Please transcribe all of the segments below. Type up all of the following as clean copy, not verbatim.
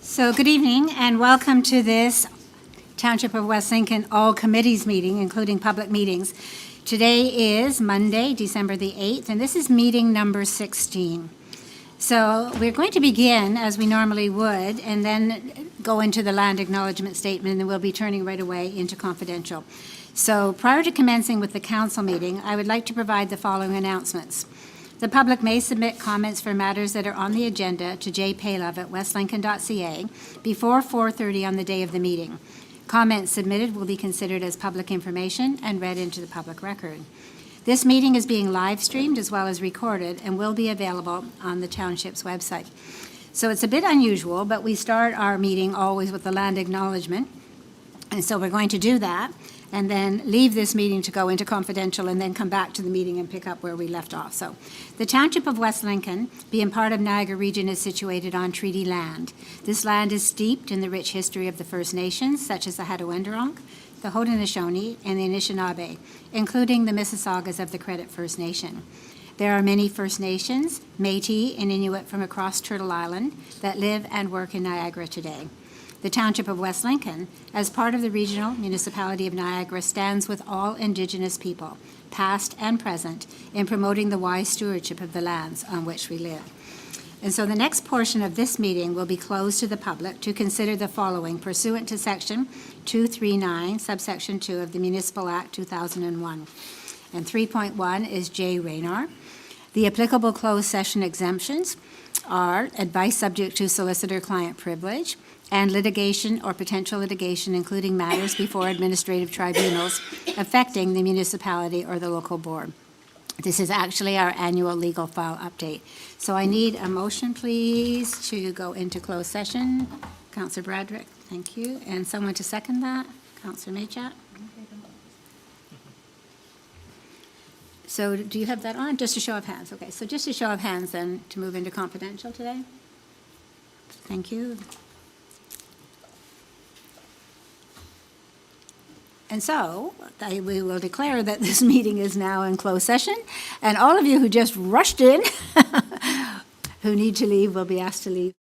So good evening and welcome to this Township of West Lincoln All Committees meeting, including public meetings. Today is Monday, December the 8th, and this is meeting number 16. So we're going to begin as we normally would and then go into the land acknowledgement statement, and then we'll be turning right away into confidential. So prior to commencing with the council meeting, I would like to provide the following announcements. The public may submit comments for matters that are on the agenda to jpaylove@westlincoln.ca before 4:30 on the day of the meeting. Comments submitted will be considered as public information and read into the public record. This meeting is being live streamed as well as recorded and will be available on the Township's website. So it's a bit unusual, but we start our meeting always with the land acknowledgement. And so we're going to do that and then leave this meeting to go into confidential and then come back to the meeting and pick up where we left off. So the Township of West Lincoln, being part of Niagara Region, is situated on treaty land. This land is steeped in the rich history of the First Nations, such as the Hattaway-Wendourong, the Haudenosaunee, and the Anishinaabe, including the Mississaugas of the Credit First Nation. There are many First Nations, Métis, and Inuit from across Turtle Island that live and work in Niagara today. The Township of West Lincoln, as part of the Regional Municipality of Niagara, stands with all Indigenous people, past and present, in promoting the wise stewardship of the lands on which we live. And so the next portion of this meeting will be closed to the public to consider the following pursuant to Section 239, subsection 2 of the Municipal Act 2001. And 3.1 is J. Raynar. The applicable closed session exemptions are advice subject to solicitor-client privilege, and litigation or potential litigation, including matters before administrative tribunals affecting the municipality or the local board. This is actually our annual legal file update. So I need a motion, please, to go into closed session. Councillor Bradrick, thank you. And someone to second that? Councillor Maychat? So do you have that on? Just a show of hands. Okay, so just a show of hands then to move into confidential today. Thank you. And so we will declare that this meeting is now in closed session, and all of you who just rushed in who need to leave will be asked to leave.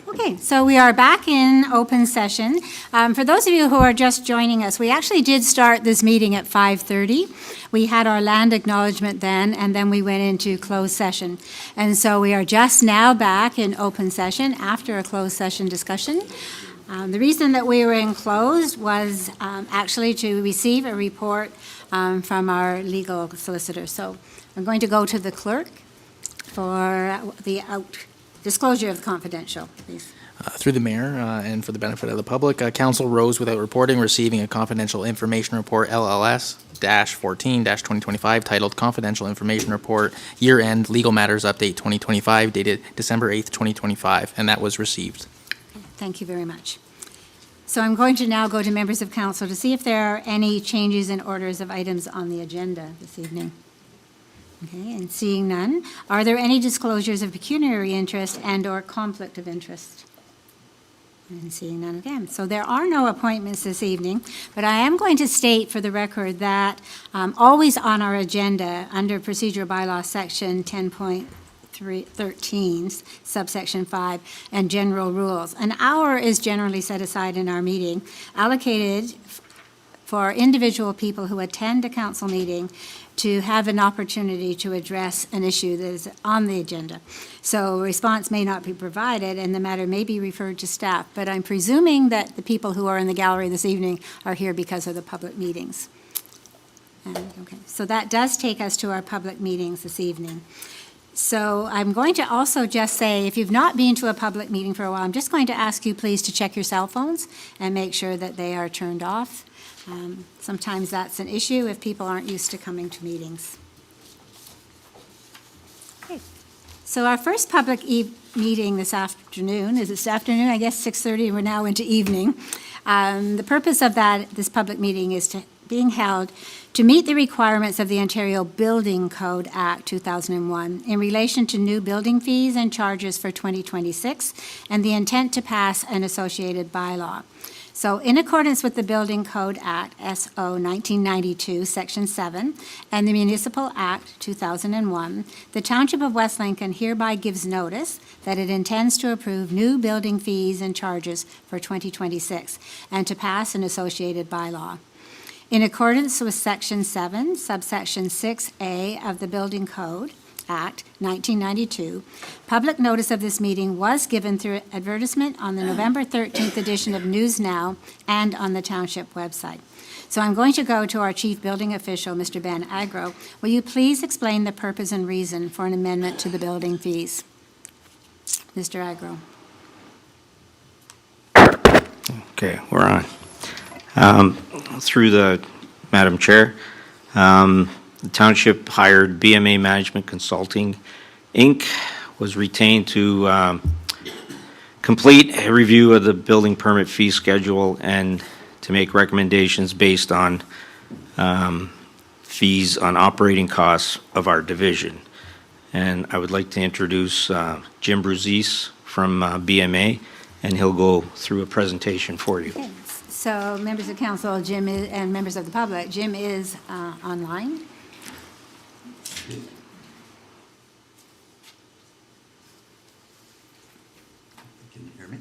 Okay, so we are back in open session. For those of you who are just joining us, we actually did start this meeting at 5:30. We had our land acknowledgement then, and then we went into closed session. And so we are just now back in open session after a closed session discussion. The reason that we were in closed was actually to receive a report from our legal solicitor. So I'm going to go to the clerk for the disclosure of confidential, please. Through the mayor and for the benefit of the public, council rose without reporting, receiving a confidential information report LLS-14-2025 titled Confidential Information Report Year-End Legal Matters Update 2025 dated December 8th, 2025, and that was received. Thank you very much. So I'm going to now go to members of council to see if there are any changes in orders of items on the agenda this evening. Okay, and seeing none, are there any disclosures of pecuniary interest and/or conflict of interest? And seeing none again. So there are no appointments this evening, but I am going to state for the record that always on our agenda, under Procedural Bylaw Section 10.13, subsection 5, and general rules, an hour is generally set aside in our meeting, allocated for individual people who attend a council meeting to have an opportunity to address an issue that is on the agenda. So a response may not be provided and the matter may be referred to staff, but I'm presuming that the people who are in the gallery this evening are here because of the public meetings. Okay, so that does take us to our public meetings this evening. So I'm going to also just say, if you've not been to a public meeting for a while, I'm just going to ask you please to check your cell phones and make sure that they are turned off. Sometimes that's an issue if people aren't used to coming to meetings. Okay. So our first public meeting this afternoon, is this afternoon? I guess 6:30, we're now into evening. The purpose of this public meeting is being held to meet the requirements of the Ontario Building Code Act 2001 in relation to new building fees and charges for 2026 and the intent to pass an associated bylaw. So in accordance with the Building Code Act, SO 1992, Section 7, and the Municipal Act 2001, the Township of West Lincoln hereby gives notice that it intends to approve new building fees and charges for 2026 and to pass an associated bylaw. In accordance with Section 7, subsection 6A of the Building Code Act 1992, public notice of this meeting was given through advertisement on the November 13th edition of News Now and on the Township website. So I'm going to go to our Chief Building Official, Mr. Ben Agro. Will you please explain the purpose and reason for an amendment to the building fees? Mr. Agro. Okay, we're on. Through the Madam Chair, the Township hired BMA Management Consulting, Inc., was retained to complete a review of the building permit fee schedule and to make recommendations based on fees on operating costs of our division. And I would like to introduce Jim Bruzis from BMA, and he'll go through a presentation for you. Okay. So members of council, Jim is, and members of the public, Jim is online. Can you hear me?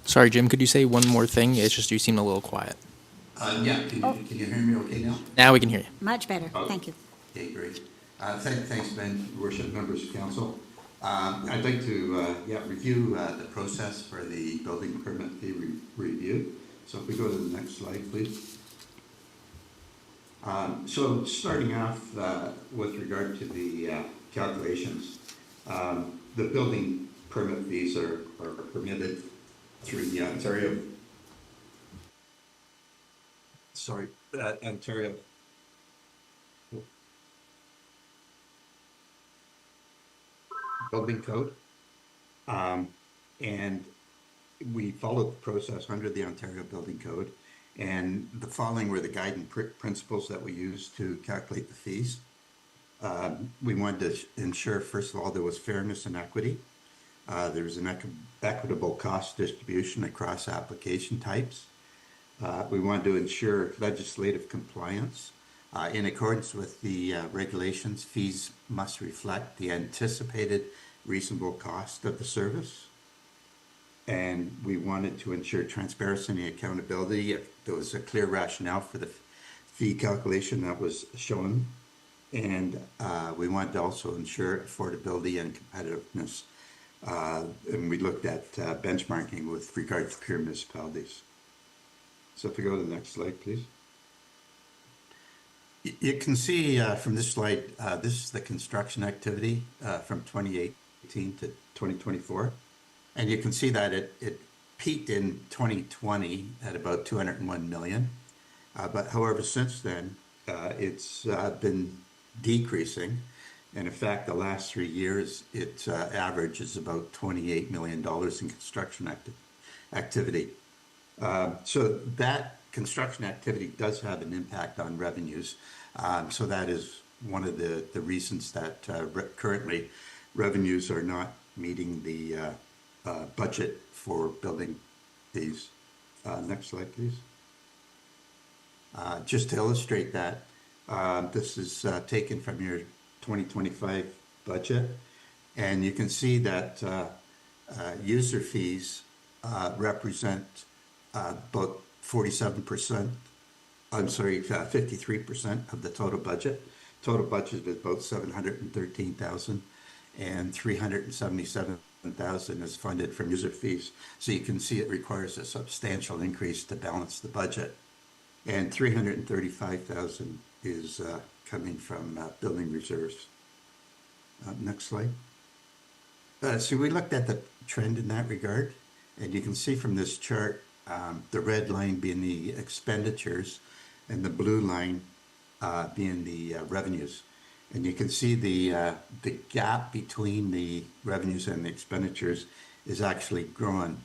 Sorry, Jim, could you say one more thing? It's just you seem a little quiet. Yeah, can you hear me okay now? Now we can hear you. Much better, thank you. Okay, great. Thanks, Ben, worship members of council. I'd like to review the process for the building permit fee review. So if we go to the next slide, please. So starting off with regard to the calculations, the building permit fees are permitted through the Ontario. Ontario. Building code, and we followed the process under the Ontario Building Code, and the following were the guiding principles that we used to calculate the fees. We wanted to ensure, first of all, there was fairness and equity. There was an equitable cost distribution across application types. We wanted to ensure legislative compliance. In accordance with the regulations, fees must reflect the anticipated reasonable cost of the service. And we wanted to ensure transparency and accountability. There was a clear rationale for the fee calculation that was shown. And we wanted to also ensure affordability and competitiveness. And we looked at benchmarking with regard to peer municipalities. So if we go to the next slide, please. You can see from this slide, this is the construction activity from 2018 to 2024. And you can see that it peaked in 2020 at about 201 million. But however, since then, it's been decreasing. And in fact, the last 3 years, its average is about $28 million in construction activity. So that construction activity does have an impact on revenues. So that is one of the reasons that currently revenues are not meeting the budget for building these. Next slide, please. Just to illustrate that, this is taken from your 2025 budget. And you can see that user fees represent about 47%, 53% of the total budget. Total budget is about 713,000 and 377,000 is funded from user fees. So you can see it requires a substantial increase to balance the budget. And 335,000 is coming from building reserves. Next slide. So we looked at the trend in that regard, and you can see from this chart, the red line being the expenditures and the blue line being the revenues. And you can see the gap between the revenues and the expenditures is actually growing.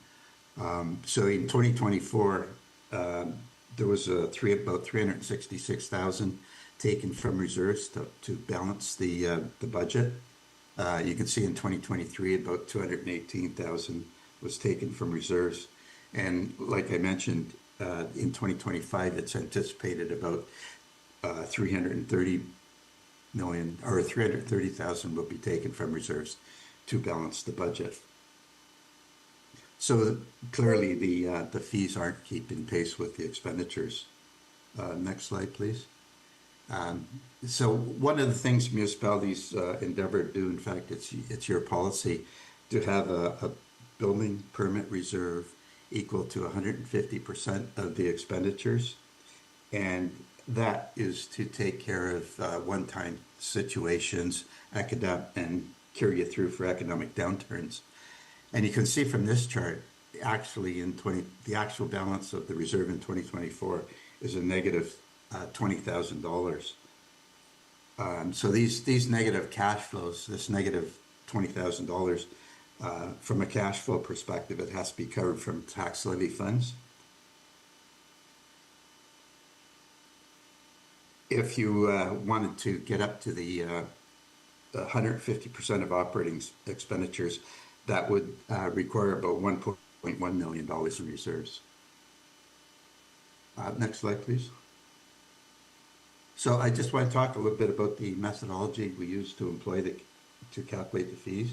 So in 2024, there was about 366,000 taken from reserves to balance the budget. You can see in 2023, about 218,000 was taken from reserves. And like I mentioned, in 2025, it's anticipated about 330 million or 330,000 will be taken from reserves to balance the budget. So clearly the fees aren't keeping pace with the expenditures. Next slide, please. So one of the things municipalities endeavor to do, in fact, it's your policy to have a building permit reserve equal to 150% of the expenditures. And that is to take care of one-time situations and carry you through for economic downturns. And you can see from this chart, actually the actual balance of the reserve in 2024 is a negative $20,000. So these negative cash flows, this negative $20,000, from a cash flow perspective, it has to be covered from tax levy funds. If you wanted to get up to the 150% of operating expenditures, that would require about $1.1 million in reserves. Next slide, please. So I just want to talk a little bit about the methodology we use to to calculate the fees.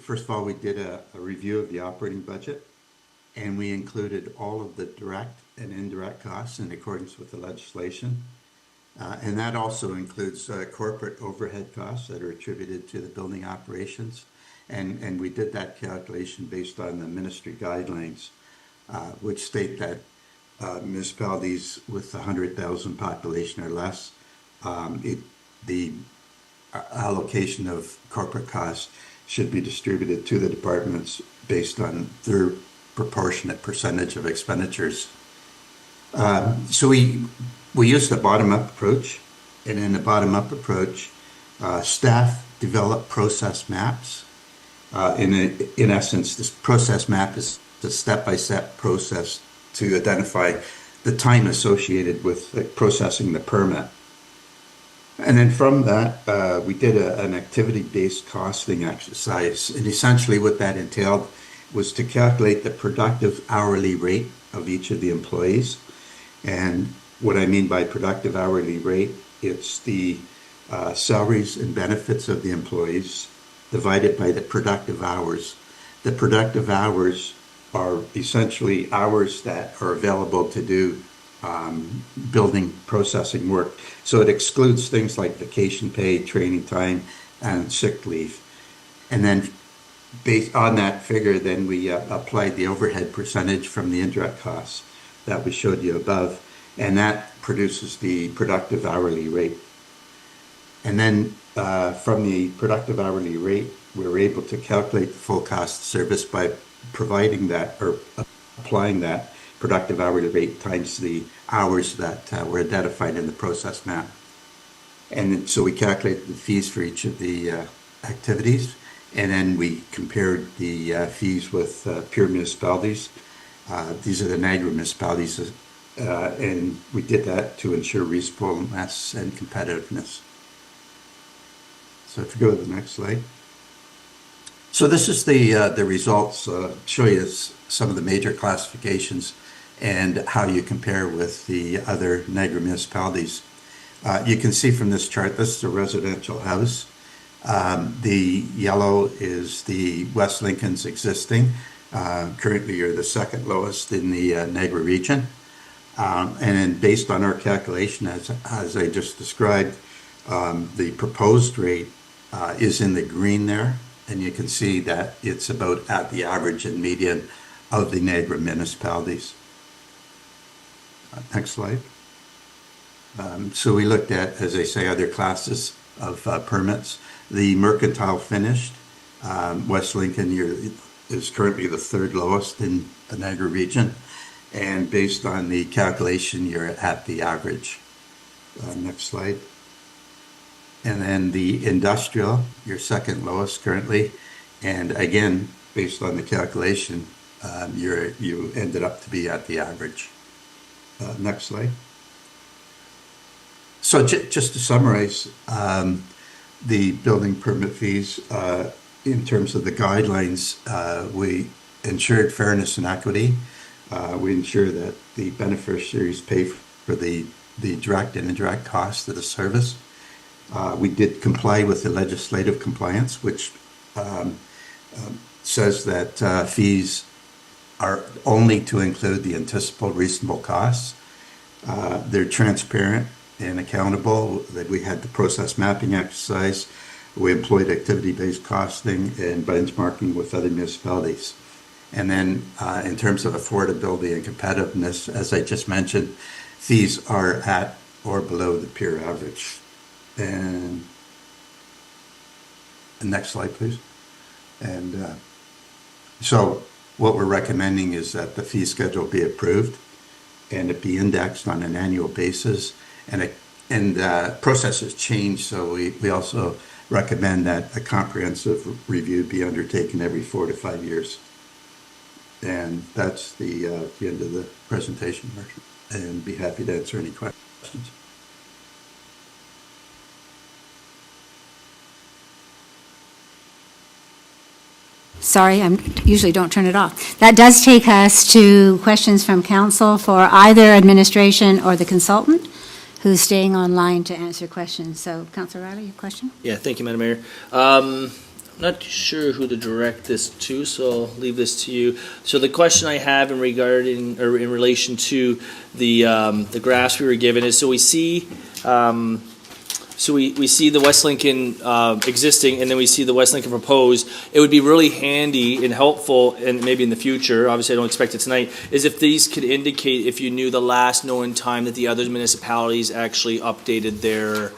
First of all, we did a review of the operating budget, and we included all of the direct and indirect costs in accordance with the legislation. And that also includes corporate overhead costs that are attributed to the building operations. And we did that calculation based on the ministry guidelines, which state that municipalities with 100,000 population or less, the allocation of corporate costs should be distributed to the departments based on their proportionate percentage of expenditures. So we used the bottom-up approach, and in the bottom-up approach, staff develop process maps. In essence, this process map is the step-by-step process to identify the time associated with processing the permit. And then from that, we did an activity-based costing exercise. And essentially what that entailed was to calculate the productive hourly rate of each of the employees. And what I mean by productive hourly rate, it's the salaries and benefits of the employees divided by the productive hours. The productive hours are essentially hours that are available to do building processing work. So it excludes things like vacation pay, training time, and sick leave. And then based on that figure, then we applied the overhead percentage from the indirect costs that we showed you above, and that produces the productive hourly rate. And then from the productive hourly rate, we were able to calculate the full cost of service by providing that or applying that productive hourly rate times the hours that were identified in the process map. And so we calculated the fees for each of the activities, and then we compared the fees with peer municipalities. These are the Niagara municipalities, and we did that to ensure reasonableness and competitiveness. So if you go to the next slide. So this is the results, show you some of the major classifications and how you compare with the other Niagara municipalities. You can see from this chart, this is a residential house. The yellow is the West Lincoln's existing. Currently, you're the second lowest in the Niagara region. And then based on our calculation, as I just described, the proposed rate is in the green there. And you can see that it's about at the average and median of the Niagara municipalities. Next slide. So we looked at, as I say, other classes of permits. The mercantile finished, West Lincoln is currently the third lowest in the Niagara region. And based on the calculation, you're at the average. Next slide. And then the industrial, you're second lowest currently. And again, based on the calculation, you ended up to be at the average. Next slide. So just to summarize, the building permit fees, in terms of the guidelines, we ensured fairness and equity. We ensure that the beneficiaries pay for the direct and indirect costs of the service. We did comply with the legislative compliance, which says that fees are only to include the anticipable reasonable costs. They're transparent and accountable. That we had the process mapping exercise. We employed activity-based costing and benchmarking with other municipalities. And then in terms of affordability and competitiveness, as I just mentioned, fees are at or below the peer average. And next slide, please. And so what we're recommending is that the fee schedule be approved and it be indexed on an annual basis. And processes change, so we also recommend that a comprehensive review be undertaken every 4 to 5 years. And that's the end of the presentation, Marcia, and be happy to answer any questions. Sorry, I usually don't turn it off. That does take us to questions from council for either administration or the consultant who's staying online to answer questions. So, Councilor Riley, your question? Yeah, thank you, Madam Mayor. I'm not sure who to direct this to, so I'll leave this to you. So the question I have in relation to the graphs we were given is, so we see we see the West Lincoln existing, and then we see the West Lincoln proposed. It would be really handy and helpful, and maybe in the future, obviously I don't expect it tonight, is if these could indicate if you knew the last known time that the other municipalities actually updated their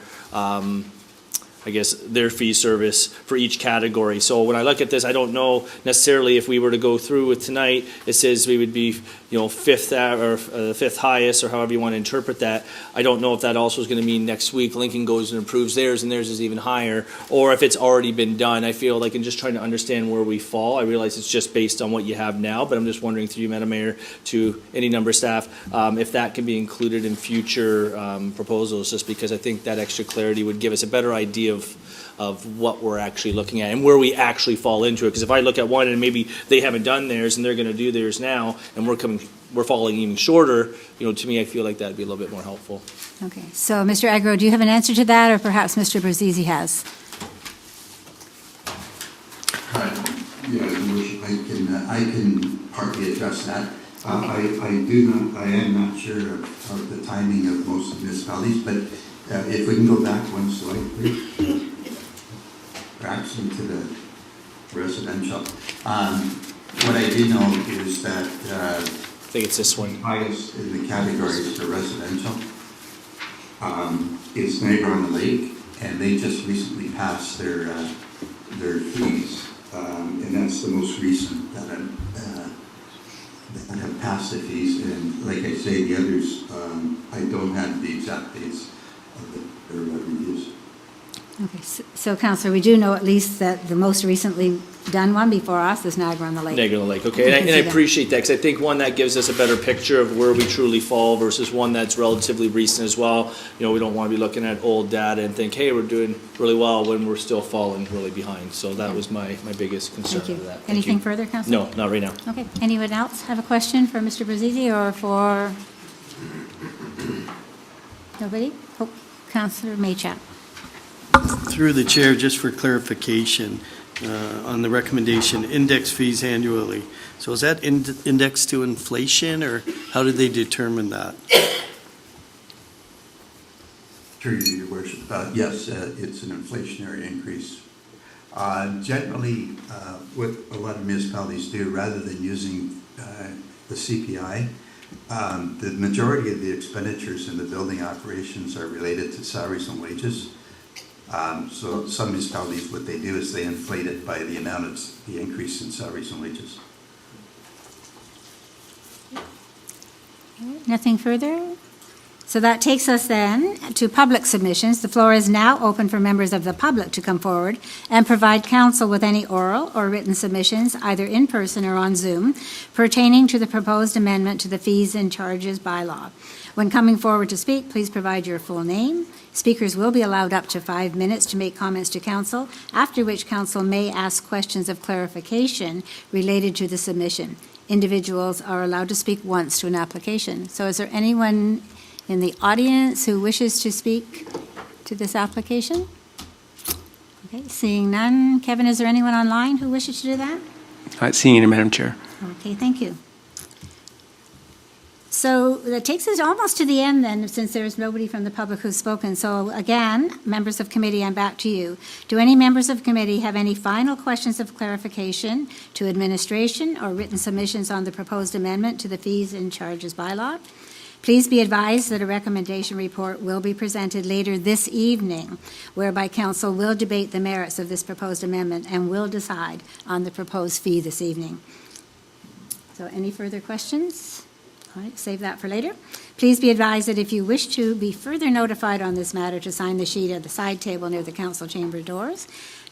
their fee service for each category. So when I look at this, I don't know necessarily if we were to go through with tonight, it says we would be, fifth or fifth highest, or however you want to interpret that. I don't know if that also is going to mean next week Lincoln goes and approves theirs and theirs is even higher, or if it's already been done. I feel like in just trying to understand where we fall, I realize it's just based on what you have now, but I'm just wondering through you, Madam Mayor, to any number of staff, if that can be included in future proposals, just because I think that extra clarity would give us a better idea of what we're actually looking at and where we actually fall into it. Because if I look at one and maybe they haven't done theirs and they're going to do theirs now, and we're falling even shorter, to me, I feel like that'd be a little bit more helpful. Okay, so Mr. Agro, do you have an answer to that, or perhaps Mr. Brzezzi has? Yeah, I can partly address that. I am not sure of the timing of most of municipalities, but if we can go back one slide, please. Or actually to the residential. What I do know is that I think it's this one. highest in the categories for residential is Niagara on the Lake, and they just recently passed their fees, and that's the most recent that have passed the fees. And like I say, the others, I don't have the exact dates of their reviews. Okay, so Councillor, we do know at least that the most recently done one before us is Niagara on the Lake. Niagara on the Lake, okay. You And can I see that. appreciate that, because I think, one, that gives us a better picture of where we truly fall versus one that's relatively recent as well. We don't want to be looking at old data and think, hey, we're doing really well when we're still falling really behind. So that was my biggest concern Thank you. of that. Thank Anything you. further, Councillor? No, not right now. Okay, anyone else have a question for Mr. Brzezzi or for? Nobody? Oh, Councillor Maychap. Through the chair, just for clarification, on the recommendation, index fees annually. So is that indexed to inflation, or how did they determine that? Through you, Your Worship. Yes, it's an inflationary increase. Generally, what a lot of municipalities do, rather than using the CPI, the majority of the expenditures in the building operations are related to salaries and wages. So some municipalities, what they do is they inflate it by the amount of the increase in salaries and wages. Nothing further? So that takes us then to public submissions. The floor is now open for members of the public to come forward and provide council with any oral or written submissions, either in person or on Zoom, pertaining to the proposed amendment to the fees and charges bylaw. When coming forward to speak, please provide your full name. Speakers will be allowed up to 5 minutes to make comments to council, after which council may ask questions of clarification related to the submission. Individuals are allowed to speak once to an application. So is there anyone in the audience who wishes to speak to this application? Okay, seeing none. Kevin, is there anyone online who wishes to do that? Not seeing any, Madam Chair. Okay, thank you. So that takes us almost to the end then, since there's nobody from the public who's spoken. So again, members of committee, I'm back to you. Do any members of committee have any final questions of clarification to administration or written submissions on the proposed amendment to the fees and charges bylaw? Please be advised that a recommendation report will be presented later this evening, whereby council will debate the merits of this proposed amendment and will decide on the proposed fee this evening. So any further questions? All right, save that for later. Please be advised that if you wish to be further notified on this matter, to sign the sheet at the side table near the council chamber doors.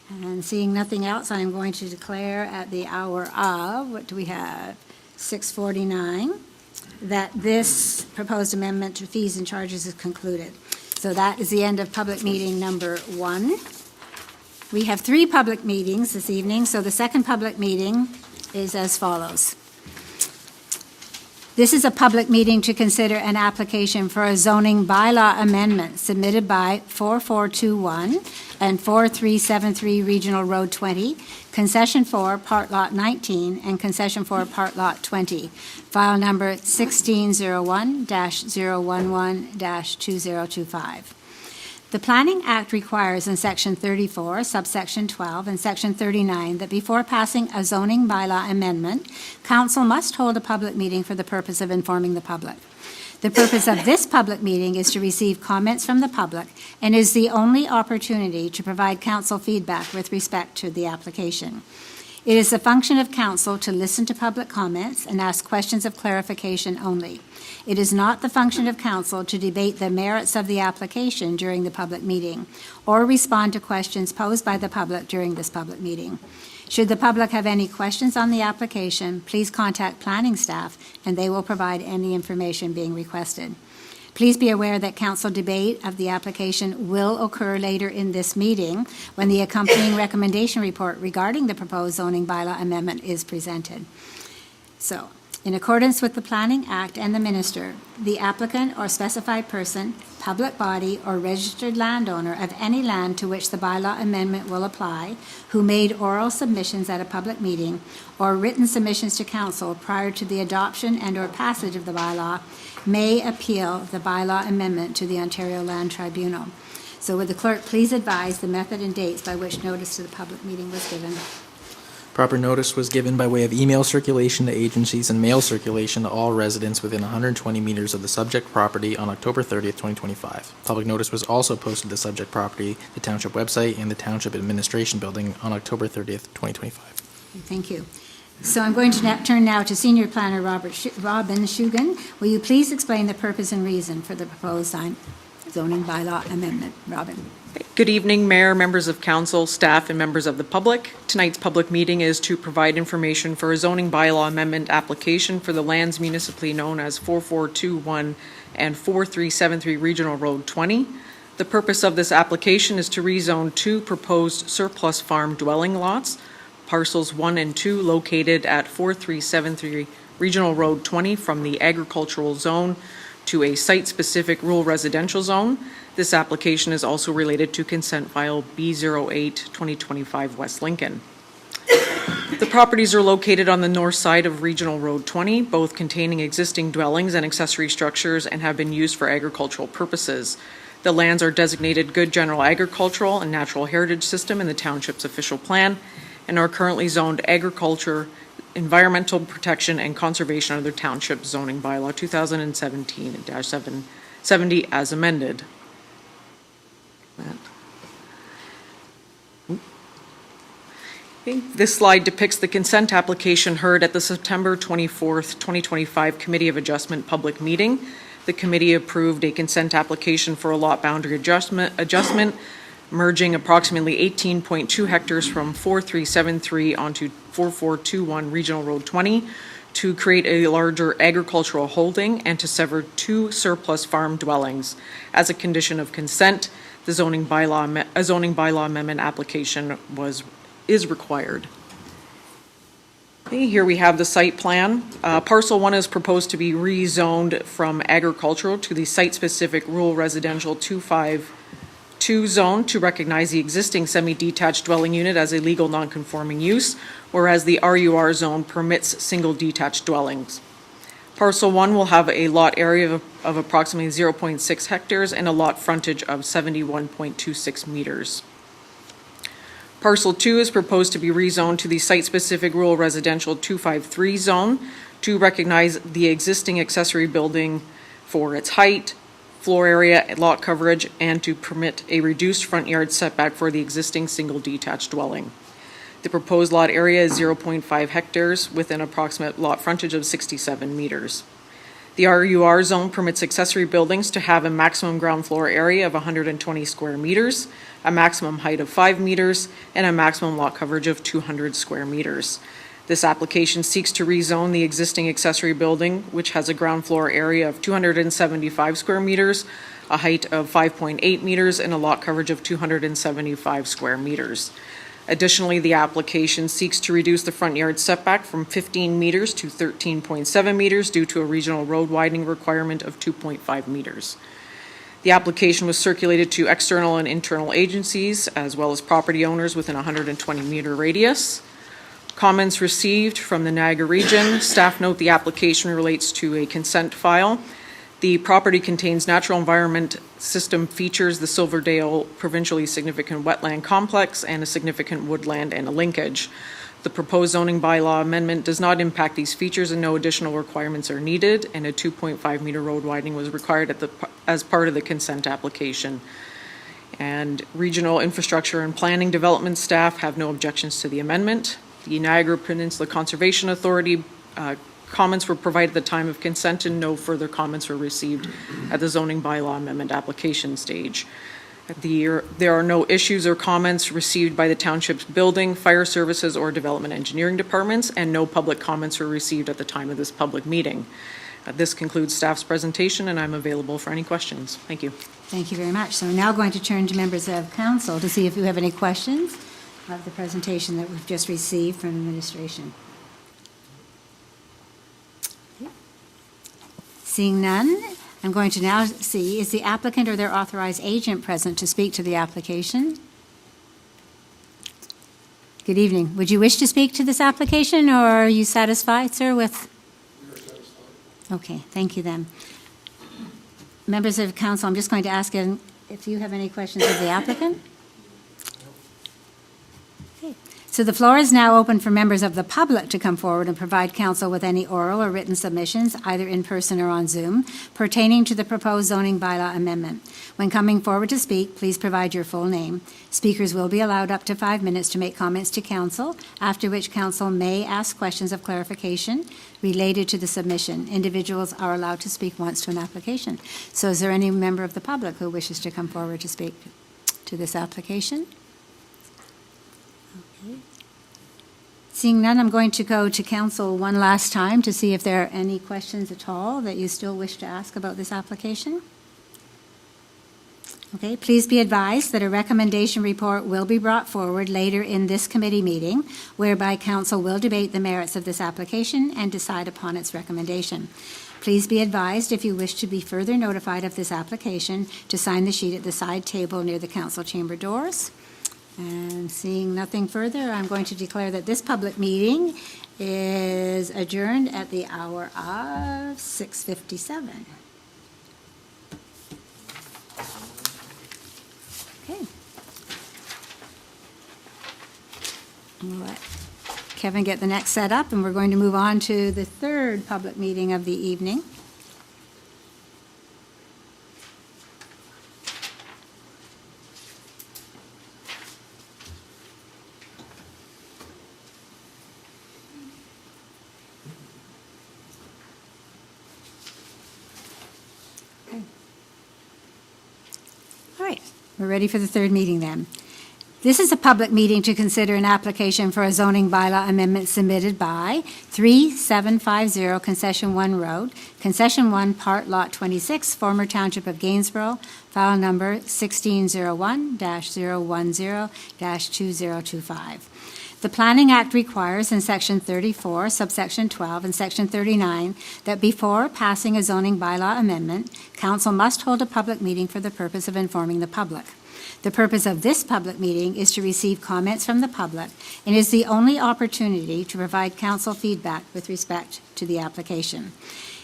And seeing nothing else, I'm going to declare at the hour of, what do we have, 6:49, that this proposed amendment to fees and charges is concluded. So that is the end of public meeting number 1. We have 3 public meetings this evening, so the second public meeting is as follows. This is a public meeting to consider an application for a zoning bylaw amendment submitted by 4421 and 4373 Regional Road 20, Concession 4, Part Lot 19, and Concession 4, Part Lot 20, file number 1601-011-2025. The Planning Act requires in Section 34, subsection 12, and Section 39 that before passing a zoning bylaw amendment, council must hold a public meeting for the purpose of informing the public. The purpose of this public meeting is to receive comments from the public and is the only opportunity to provide council feedback with respect to the application. It is the function of council to listen to public comments and ask questions of clarification only. It is not the function of council to debate the merits of the application during the public meeting or respond to questions posed by the public during this public meeting. Should the public have any questions on the application, please contact planning staff and they will provide any information being requested. Please be aware that council debate of the application will occur later in this meeting when the accompanying recommendation report regarding the proposed zoning bylaw amendment is presented. So, in accordance with the Planning Act and the Minister, the applicant or specified person, public body, or registered landowner of any land to which the bylaw amendment will apply, who made oral submissions at a public meeting or written submissions to council prior to the adoption and/or passage of the bylaw, may appeal the bylaw amendment to the Ontario Land Tribunal. So would the clerk please advise the method and dates by which notice to the public meeting was given? Proper notice was given by way of email circulation to agencies and mail circulation to all residents within 120 meters of the subject property on October 30th, 2025. Public notice was also posted to the subject property, the Township website, and the Township Administration Building on October 30th, 2025. Thank you. So I'm going to turn now to Senior Planner Robin Shugan. Will you please explain the purpose and reason for the proposed zoning bylaw amendment? Robin. Good evening, Mayor, members of council, staff, and members of the public. Tonight's public meeting is to provide information for a zoning bylaw amendment application for the lands municipally known as 4421 and 4373 Regional Road 20. The purpose of this application is to rezone 2 proposed surplus farm dwelling lots, parcels 1 and 2 located at 4373 Regional Road 20 from the agricultural zone to a site-specific rural residential zone. This application is also related to consent file B08-2025 West Lincoln. The properties are located on the north side of Regional Road 20, both containing existing dwellings and accessory structures and have been used for agricultural purposes. The lands are designated Good General Agricultural and Natural Heritage System in the Township's official plan and are currently zoned Agriculture, Environmental Protection and Conservation under Township Zoning Bylaw 2017-770 as amended. Okay. This slide depicts the consent application heard at the September 24th, 2025 Committee of Adjustment public meeting. The committee approved a consent application for a lot boundary adjustment merging approximately 18.2 hectares from 4373 onto 4421 Regional Road 20 to create a larger agricultural holding and to sever 2 surplus farm dwellings. As a condition of consent, a zoning bylaw amendment application is required. Okay, here we have the site plan. Parcel 1 is proposed to be rezoned from agricultural to the site-specific rural residential 252 zone to recognize the existing semi-detached dwelling unit as a legal non-conforming use, whereas the RUR zone permits single detached dwellings. Parcel 1 will have a lot area of approximately 0.6 hectares and a lot frontage of 71.26 meters. Parcel 2 is proposed to be rezoned to the site-specific rural residential 253 zone to recognize the existing accessory building for its height, floor area, lot coverage, and to permit a reduced front yard setback for the existing single detached dwelling. The proposed lot area is 0.5 hectares with an approximate lot frontage of 67 meters. The RUR zone permits accessory buildings to have a maximum ground floor area of 120 square meters, a maximum height of 5 meters, and a maximum lot coverage of 200 square meters. This application seeks to rezone the existing accessory building, which has a ground floor area of 275 square meters, a height of 5.8 meters, and a lot coverage of 275 square meters. Additionally, the application seeks to reduce the front yard setback from 15 meters to 13.7 meters due to a regional road widening requirement of 2.5 meters. The application was circulated to external and internal agencies, as well as property owners within a 120-meter radius. Comments received from the Niagara region. Staff note the application relates to a consent file. The property contains natural environment system features, the Silverdale Provincially Significant Wetland Complex, and a significant woodland and a linkage. The proposed zoning bylaw amendment does not impact these features and no additional requirements are needed, and a 2.5 meter road widening was required as part of the consent application. And regional infrastructure and planning development staff have no objections to the amendment. The Niagara Peninsula Conservation Authority comments were provided at the time of consent and no further comments were received at the zoning bylaw amendment application stage. There are no issues or comments received by the Township's building, fire services, or development engineering departments, and no public comments were received at the time of this public meeting. This concludes staff's presentation, and I'm available for any questions. Thank you. Thank you very much. So we're now going to turn to members of council to see if you have any questions of the presentation that we've just received from administration. Seeing none, I'm going to now see, is the applicant or their authorized agent present to speak to the application? Good evening. Would you wish to speak to this application, or are you satisfied, sir, with? We are satisfied. Okay, thank you then. Members of council, I'm just going to ask if you have any questions of the applicant. Okay. So the floor is now open for members of the public to come forward and provide council with any oral or written submissions, either in person or on Zoom, pertaining to the proposed zoning bylaw amendment. When coming forward to speak, please provide your full name. Speakers will be allowed up to 5 minutes to make comments to council, after which council may ask questions of clarification related to the submission. Individuals are allowed to speak once to an application. So is there any member of the public who wishes to come forward to speak to this application? Okay. Seeing none, I'm going to go to council one last time to see if there are any questions at all that you still wish to ask about this application. Okay, please be advised that a recommendation report will be brought forward later in this committee meeting, whereby council will debate the merits of this application and decide upon its recommendation. Please be advised, if you wish to be further notified of this application, to sign the sheet at the side table near the council chamber doors. And seeing nothing further, I'm going to declare that this public meeting is adjourned at the hour of 6:57. Okay. We'll let Kevin get the next set up, and we're going to move on to the third public meeting of the evening. Okay. All right. We're ready for the third meeting then. This is a public meeting to consider an application for a zoning bylaw amendment submitted by 3750 Concession 1 Road, Concession 1, Part Lot 26, former Township of Gainsborough, file number 1601-010-2025. The Planning Act requires in Section 34, subsection 12, and Section 39 that before passing a zoning bylaw amendment, council must hold a public meeting for the purpose of informing the public. The purpose of this public meeting is to receive comments from the public and is the only opportunity to provide council feedback with respect to the application.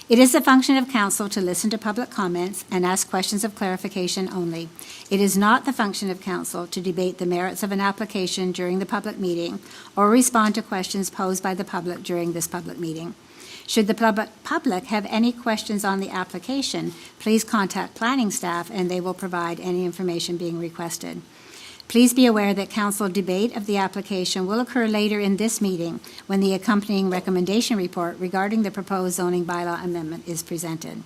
It is the function of council to listen to public comments and ask questions of clarification only. It is not the function of council to debate the merits of an application during the public meeting or respond to questions posed by the public during this public meeting. Should the public have any questions on the application, please contact planning staff and they will provide any information being requested. Please be aware that council debate of the application will occur later in this meeting when the accompanying recommendation report regarding the proposed zoning bylaw amendment is presented.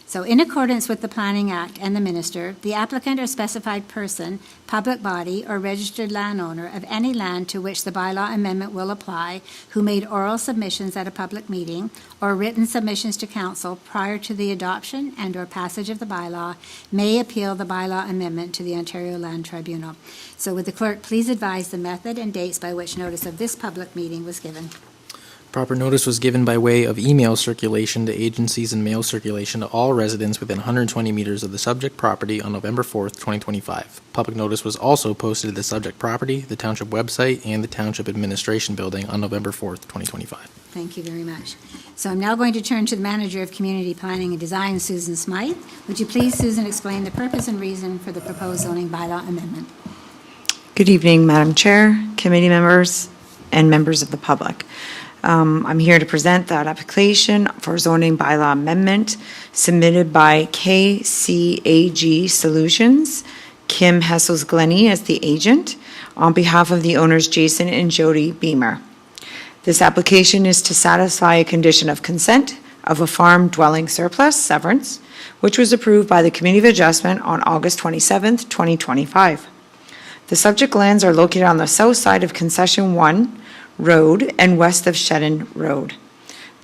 So in accordance with the Planning Act and the Minister, the applicant or specified person, public body, or registered landowner of any land to which the bylaw amendment will apply, who made oral submissions at a public meeting or written submissions to council prior to the adoption and/or passage of the bylaw, may appeal the bylaw amendment to the Ontario Land Tribunal. So would the clerk please advise the method and dates by which notice of this public meeting was given? Proper notice was given by way of email circulation to agencies and mail circulation to all residents within 120 meters of the subject property on November 4th, 2025. Public notice was also posted to the subject property, the Township website, and the Township Administration Building on November 4th, 2025. Thank you very much. So I'm now going to turn to the Manager of Community Planning and Design, Susan Smythe. Would you please, Susan, explain the purpose and reason for the proposed zoning bylaw amendment? Good evening, Madam Chair, committee members, and members of the public. I'm here to present that application for zoning bylaw amendment submitted by KCAG Solutions, Kim Hessels-Glennie as the agent, on behalf of the owners Jason and Jody Beamer. This application is to satisfy a condition of consent of a farm dwelling surplus severance, which was approved by the Committee of Adjustment on August 27th, 2025. The subject lands are located on the south side of Concession 1 Road and west of Shedden Road.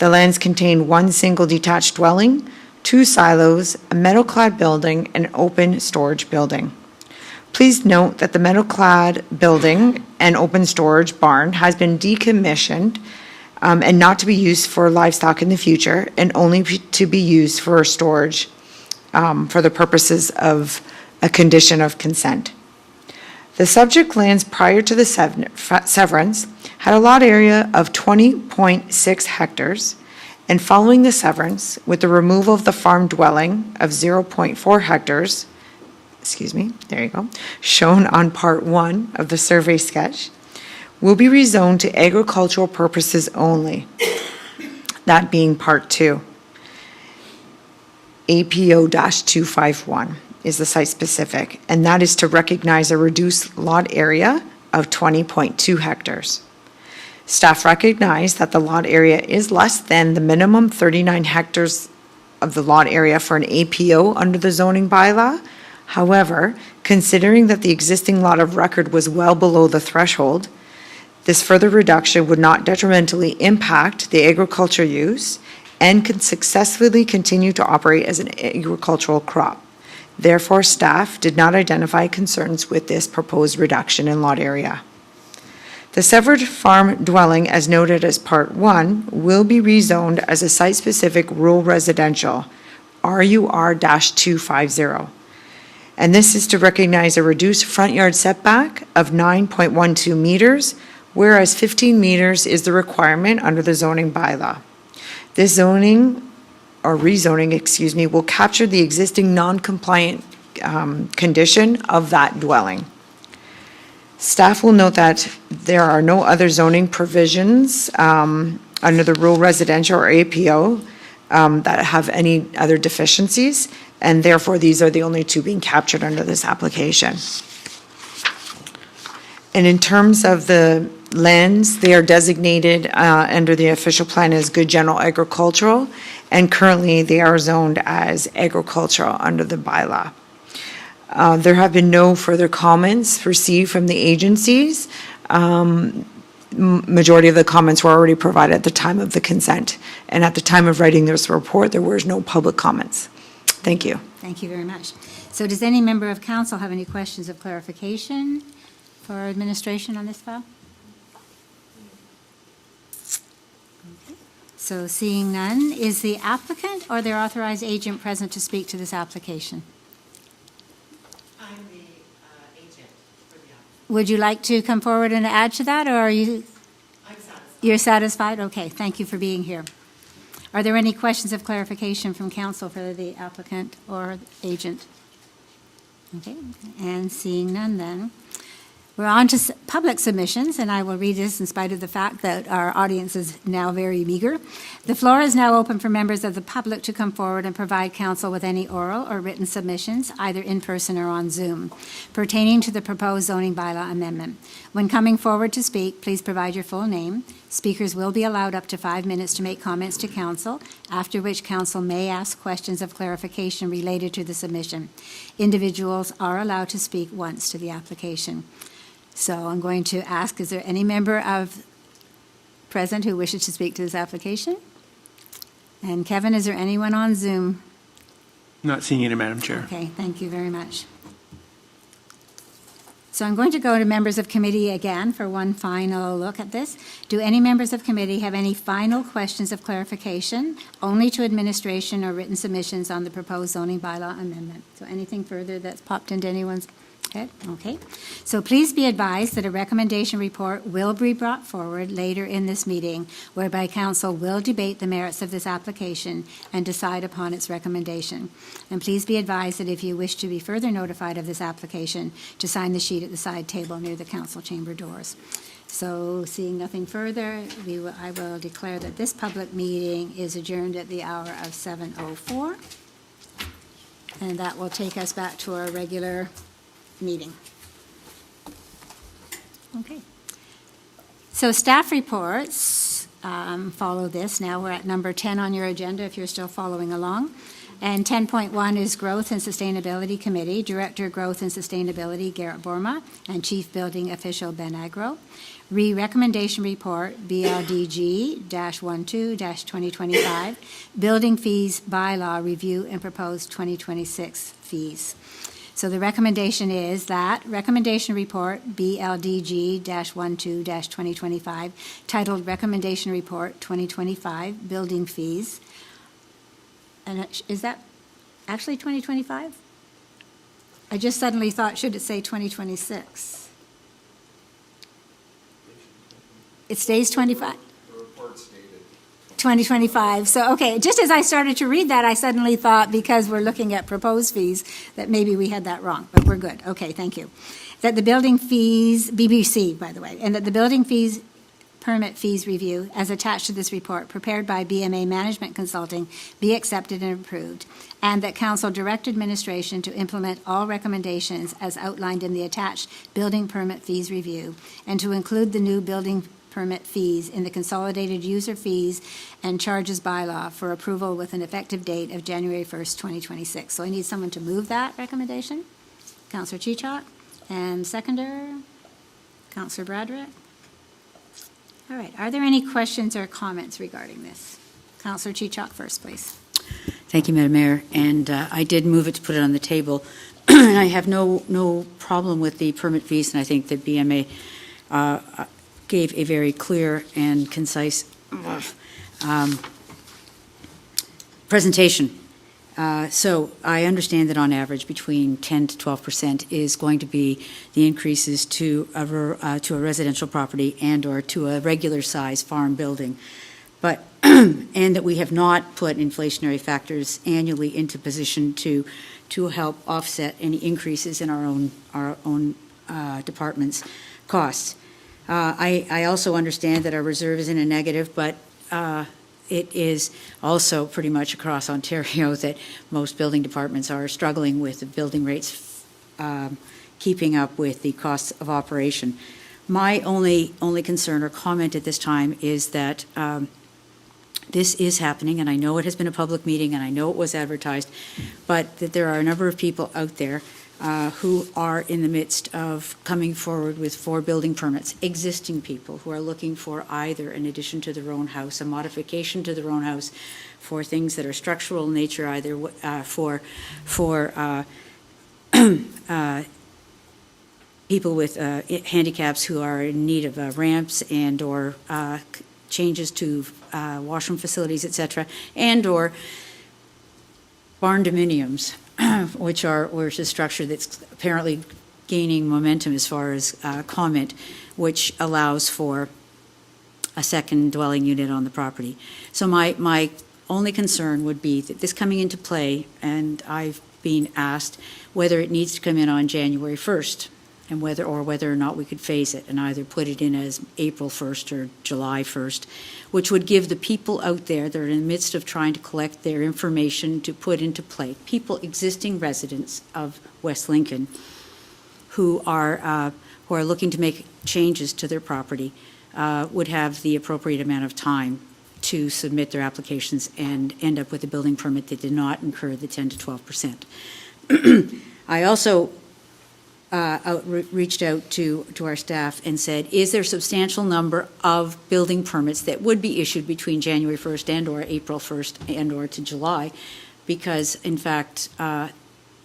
The lands contain one single detached dwelling, 2 silos, a metal-clad building, and an open storage building. Please note that the metal-clad building and open storage barn has been decommissioned and not to be used for livestock in the future, and only to be used for storage for the purposes of a condition of consent. The subject lands prior to the severance had a lot area of 20.6 hectares, and following the severance, with the removal of the farm dwelling of 0.4 hectares, shown on part 1 of the survey sketch, will be rezoned to agricultural purposes only, that being part 2. APO-251 is the site specific, and that is to recognize a reduced lot area of 20.2 hectares. Staff recognize that the lot area is less than the minimum 39 hectares of the lot area for an APO under the zoning bylaw. However, considering that the existing lot of record was well below the threshold, this further reduction would not detrimentally impact the agriculture use and can successfully continue to operate as an agricultural crop. Therefore, staff did not identify concerns with this proposed reduction in lot area. The severed farm dwelling, as noted as Part 1, will be rezoned as a site-specific rural residential, RUR-250. And this is to recognize a reduced front yard setback of 9.12 meters, whereas 15 meters is the requirement under the zoning bylaw. This rezoning, will capture the existing non-compliant condition of that dwelling. Staff will note that there are no other zoning provisions under the rural residential or APO that have any other deficiencies, and therefore these are the only 2 being captured under this application. And in terms of the lands, they are designated under the official plan as good general agricultural, and currently they are zoned as agricultural under the bylaw. There have been no further comments received from the agencies. Majority of the comments were already provided at the time of the consent, and at the time of writing this report, there was no public comments. Thank you. Thank you very much. So does any member of council have any questions of clarification for administration on this file? Okay. So seeing none, is the applicant or their authorized agent present to speak to this application? I'm the agent for the applicant. Would you like to come forward and add to that, or are you? I'm satisfied. You're satisfied? Okay, thank you for being here. Are there any questions of clarification from council for the applicant or agent? Okay, and seeing none then. We're on to public submissions, and I will read this in spite of the fact that our audience is now very meager. The floor is now open for members of the public to come forward and provide council with any oral or written submissions, either in person or on Zoom, pertaining to the proposed zoning bylaw amendment. When coming forward to speak, please provide your full name. Speakers will be allowed up to 5 minutes to make comments to council, after which council may ask questions of clarification related to the submission. Individuals are allowed to speak once to the application. So I'm going to ask, is there any member of present who wishes to speak to this application? And Kevin, is there anyone on Zoom? Not seeing any, Madam Chair. Okay, thank you very much. So I'm going to go to members of committee again for one final look at this. Do any members of committee have any final questions of clarification, only to administration or written submissions on the proposed zoning bylaw amendment? So anything further that's popped into anyone's head? Okay. So please be advised that a recommendation report will be brought forward later in this meeting, whereby council will debate the merits of this application and decide upon its recommendation. And please be advised that if you wish to be further notified of this application, to sign the sheet at the side table near the council chamber doors. So seeing nothing further, I will declare that this public meeting is adjourned at the hour of 7:04. And that will take us back to our regular meeting. Okay. So staff reports follow this. Now we're at number 10 on your agenda if you're still following along. And 10.1 is Growth and Sustainability Committee, Director Growth and Sustainability Garrett Borma, and Chief Building Official Ben Agro. Recommendation Report, BLDG-12-2025, Building Fees Bylaw Review and Proposed 2026 Fees. So the recommendation is that Recommendation Report, BLDG-12-2025, titled Recommendation Report 2025, Building Fees. And is that actually 2025? I just suddenly thought, should it say 2026? It stays 25? The report stated 2025. So, okay, just as I started to read that, I suddenly thought, because we're looking at proposed fees, that maybe we had that wrong, but we're good. Okay, thank you. That the building fees, BBC, by the way, and that the building fees, permit fees review, as attached to this report, prepared by BMA Management Consulting, be accepted and approved, and that council direct administration to implement all recommendations as outlined in the attached building permit fees review, and to include the new building permit fees in the consolidated user fees and charges bylaw for approval with an effective date of January 1st, 2026. So I need someone to move that recommendation. Councillor Chichok, and seconder, Councillor Bradrick. All right, are there any questions or comments regarding this? Councillor Chichok first, please. Thank you, Madam Mayor. And I did move it to put it on the table. And I have no problem with the permit fees, and I think that BMA gave a very clear and concise presentation. So I understand that on average between 10 to 12% is going to be the increases to a residential property and or to a regular size farm building. But and that we have not put inflationary factors annually into position to help offset any increases in our own department's costs. I also understand that our reserve is in a negative, but it is also pretty much across Ontario that most building departments are struggling with the building rates keeping up with the costs of operation. My only concern or comment at this time is that this is happening, and I know it has been a public meeting, and I know it was advertised, but that there are a number of people out there who are in the midst of coming forward with 4 building permits, existing people who are looking for either an addition to their own house, a modification to their own house, for things that are structural in nature, either for people with handicaps who are in need of ramps and or changes to washroom facilities, etc., and or barn dominiums, which is a structure that's apparently gaining momentum as far as comment, which allows for a second dwelling unit on the property. So my only concern would be that this coming into play, and I've been asked whether it needs to come in on January 1st, and whether or not we could phase it and either put it in as April 1st or July 1st, which would give the people out there that are in the midst of trying to collect their information to put into play, people, existing residents of West Lincoln who are looking to make changes to their property, would have the appropriate amount of time to submit their applications and end up with a building permit that did not incur the 10 to 12%. I also reached out to our staff and said, is there a substantial number of building permits that would be issued between January 1st and or April 1st and or to July? Because, in fact,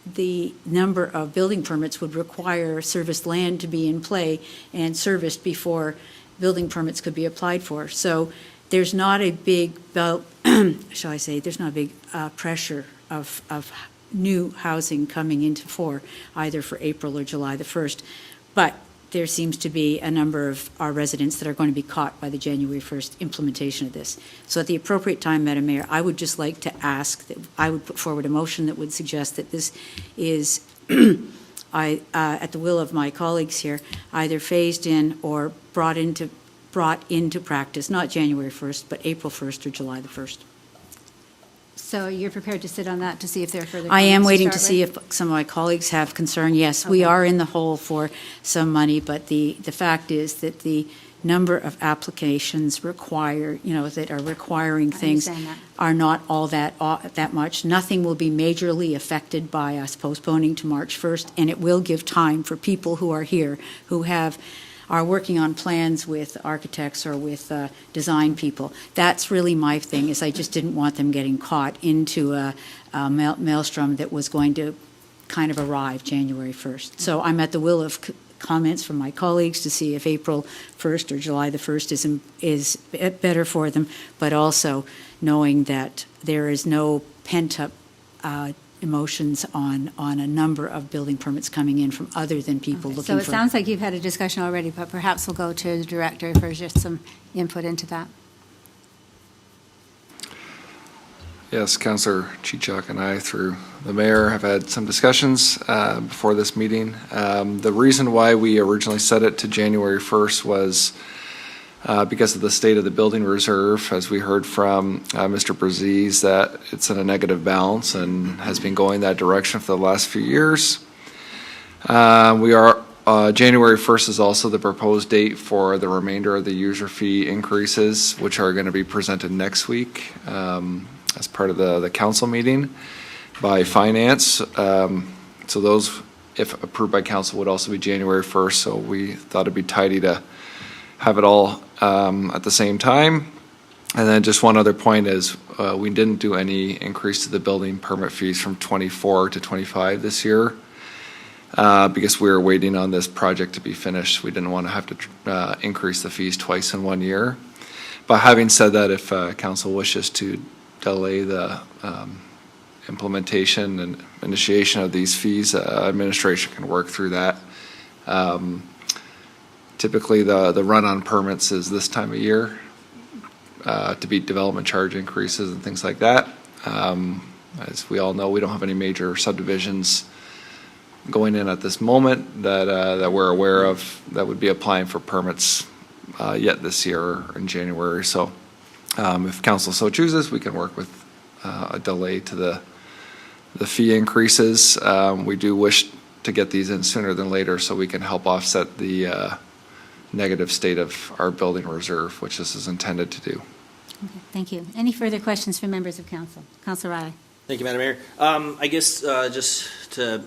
the number of building permits would require serviced land to be in play and serviced before building permits could be applied for. So there's not a big, shall I say, there's not a big pressure of new housing coming into fore, either for April or July the 1st. But there seems to be a number of our residents that are going to be caught by the January 1st implementation of this. So at the appropriate time, Madam Mayor, I would just like to ask that I would put forward a motion that would suggest that this is, at the will of my colleagues here, either phased in or brought into practice, not January 1st, but April 1st or July the 1st. So you're prepared to sit on that to see if there are further I am comments waiting to start see with? if some of my colleagues have concern. Yes, we Okay. are in the hole for some money, but the fact is that the number of applications that are requiring things understand that. are not all that much. Nothing will be majorly affected by us postponing to March 1st, and it will give time for people who are here who have are working on plans with architects or with design people. That's really my thing, is I just didn't want them getting caught into a maelstrom that was going to kind of arrive January 1st. So I'm at the will of comments from my colleagues to see if April 1st or July the 1st is better for them, but also knowing that there is no pent-up emotions on a number of building permits coming in from other than people looking for. So it sounds like you've had a discussion already, but perhaps we'll go to the director for just some input into that. Yes, Councillor Chichok and I, through the mayor, have had some discussions before this meeting. The reason why we originally set it to January 1st was because of the state of the building reserve, as we heard from Mr. Braziz, that it's in a negative balance and has been going that direction for the last few years. January 1st is also the proposed date for the remainder of the user fee increases, which are going to be presented next week as part of the council meeting by finance. So those, if approved by council, would also be January 1st. So we thought it'd be tidy to have it all at the same time. And then just one other point is we didn't do any increase to the building permit fees from 24 to 25 this year because we were waiting on this project to be finished. We didn't want to have to increase the fees twice in 1 year. But having said that, if council wishes to delay the implementation and initiation of these fees, administration can work through that. Typically, the run on permits is this time of year to beat development charge increases and things like that. As we all know, we don't have any major subdivisions going in at this moment that we're aware of that would be applying for permits yet this year or in January. So if council so chooses, we can work with a delay to the fee increases. We do wish to get these in sooner than later so we can help offset the negative state of our building reserve, which this is intended to do. Okay, thank you. Any further questions from members of council? Councilor Riley. Thank you, Madam Mayor. I guess just to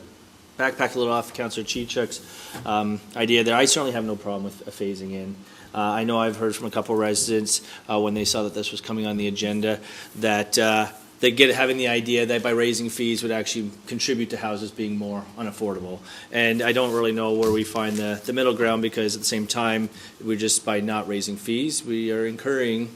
backpack a little off Councillor Chichuk's idea there, I certainly have no problem with phasing in. I know I've heard from a couple of residents when they saw that this was coming on the agenda that having the idea that by raising fees would actually contribute to houses being more unaffordable. And I don't really know where we find the middle ground, because at the same time, we're just, by not raising fees, we are incurring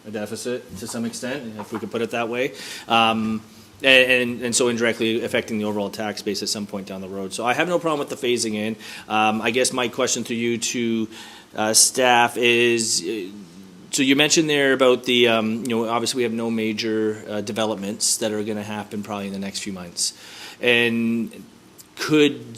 a deficit to some extent, if we could put it that way. And so indirectly affecting the overall tax base at some point down the road. So I have no problem with the phasing in. I guess my question to you to staff is, so you mentioned there about the, obviously we have no major developments that are going to happen probably in the next few months. And could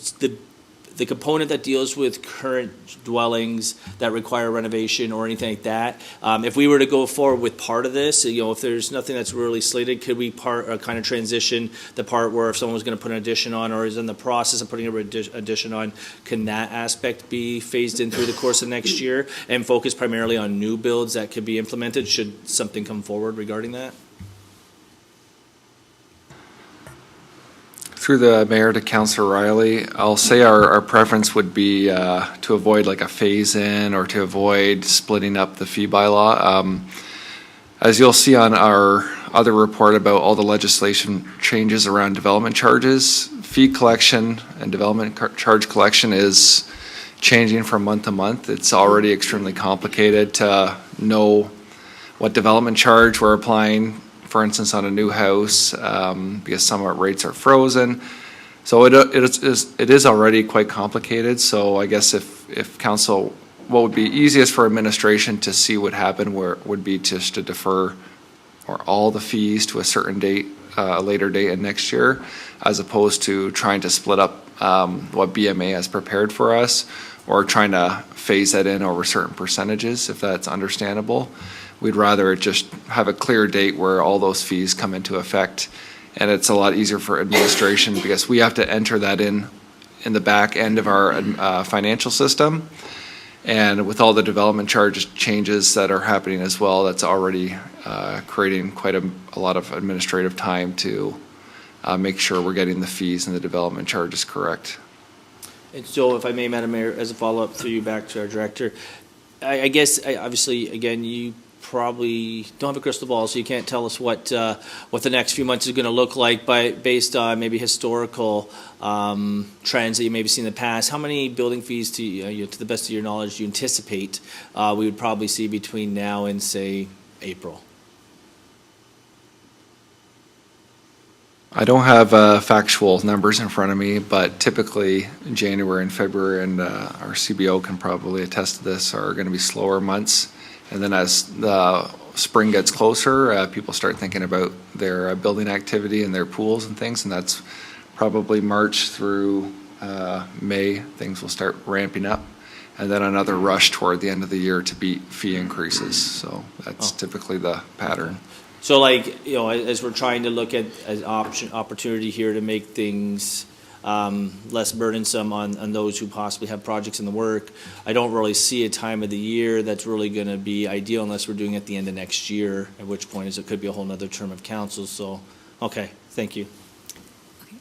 the component that deals with current dwellings that require renovation or anything like that, if we were to go forward with part of this, if there's nothing that's really slated, could we kind of transition the part where if someone was going to put an addition on or is in the process of putting an addition on, can that aspect be phased in through the course of next year and focus primarily on new builds that could be implemented should something come forward regarding that? Through the mayor to Councillor Riley, I'll say our preference would be to avoid like a phase in or to avoid splitting up the fee bylaw. As you'll see on our other report about all the legislation changes around development charges, fee collection and development charge collection is changing from month to month. It's already extremely complicated to know what development charge we're applying, for instance, on a new house, because some rates are frozen. So it is already quite complicated. So I guess if council, what would be easiest for administration to see what happened would be just to defer or all the fees to a certain date, a later date in next year, as opposed to trying to split up what BMA has prepared for us or trying to phase that in over certain percentages, if that's understandable. We'd rather just have a clear date where all those fees come into effect, and it's a lot easier for administration because we have to enter that in the back end of our financial system. And with all the development charge changes that are happening as well, that's already creating quite a lot of administrative time to make sure we're getting the fees and the development charges correct. And so if I may, Madam Mayor, as a follow-up through you back to our director, I guess, obviously, again, you probably don't have a crystal ball, so you can't tell us what the next few months is going to look like, but based on maybe historical trends that you maybe seen in the past, how many building fees, to the best of your knowledge, do you anticipate we would probably see between now and, say, April? I don't have factual numbers in front of me, but typically January and February, and our CBO can probably attest to this, are going to be slower months. And then as the spring gets closer, people start thinking about their building activity and their pools and things, and that's probably March through May, things will start ramping up. And then another rush toward the end of the year to beat fee increases. So that's typically the pattern. So, like, as we're trying to look at an opportunity here to make things less burdensome on those who possibly have projects in the work, I don't really see a time of the year that's really going to be ideal unless we're doing it at the end of next year, at which point it could be a whole nother term of council. So, okay, thank you.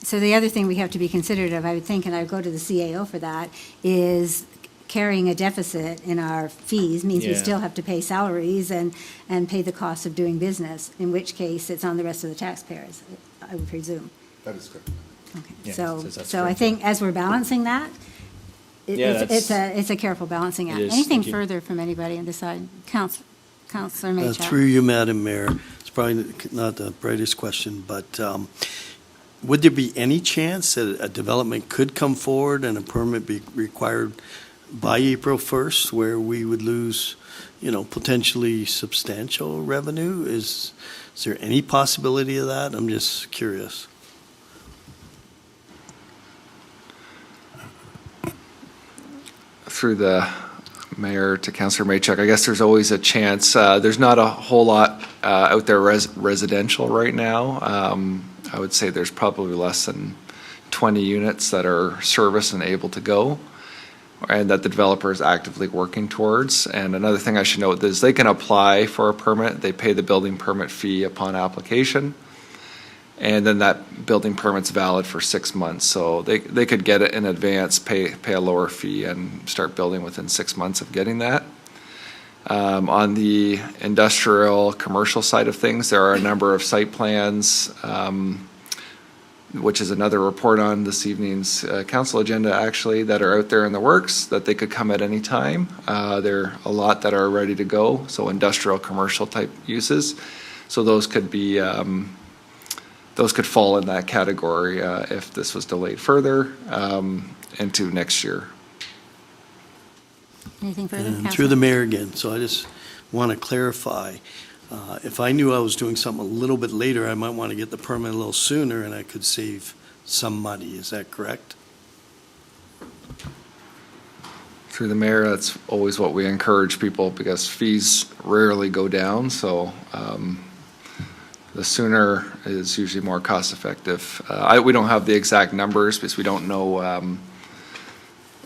So the other thing we have to be considerate of, I would think, and I would go to the CAO for that, is carrying a deficit in our fees means we Yeah. still have to pay salaries and pay the cost of doing business, in which case it's on the rest of the taxpayers, I would presume. That is correct. Okay, Yeah, so that's I correct. think as we're balancing that, Yeah, it's a careful balancing act. It is, Anything thank you. further from anybody on this side? Councillor Maychak? Through you, Madam Mayor, it's probably not the brightest question, but would there be any chance that a development could come forward and a permit be required by April 1st, where we would lose, potentially substantial revenue? Is there any possibility of that? I'm just curious. Through the mayor to Councillor Maychuk, I guess there's always a chance. There's not a whole lot out there residential right now. I would say there's probably less than 20 units that are serviced and able to go, and that the developer is actively working towards. And another thing I should note is they can apply for a permit. They pay the building permit fee upon application, and then that building permit's valid for 6 months. So they could get it in advance, pay a lower fee, and start building within 6 months of getting that. On the industrial, commercial side of things, there are a number of site plans, which is another report on this evening's council agenda, actually, that are out there in the works that they could come at any time. There are a lot that are ready to go, so industrial, commercial type uses. So those could be, those could fall in that category if this was delayed further into next year. Anything further? And Councillor? through the mayor again, so I just want to clarify, if I knew I was doing something a little bit later, I might want to get the permit a little sooner and I could save some money. Is that correct? Through the mayor, that's always what we encourage people, because fees rarely go down, so the sooner is usually more cost effective. We don't have the exact numbers because we don't know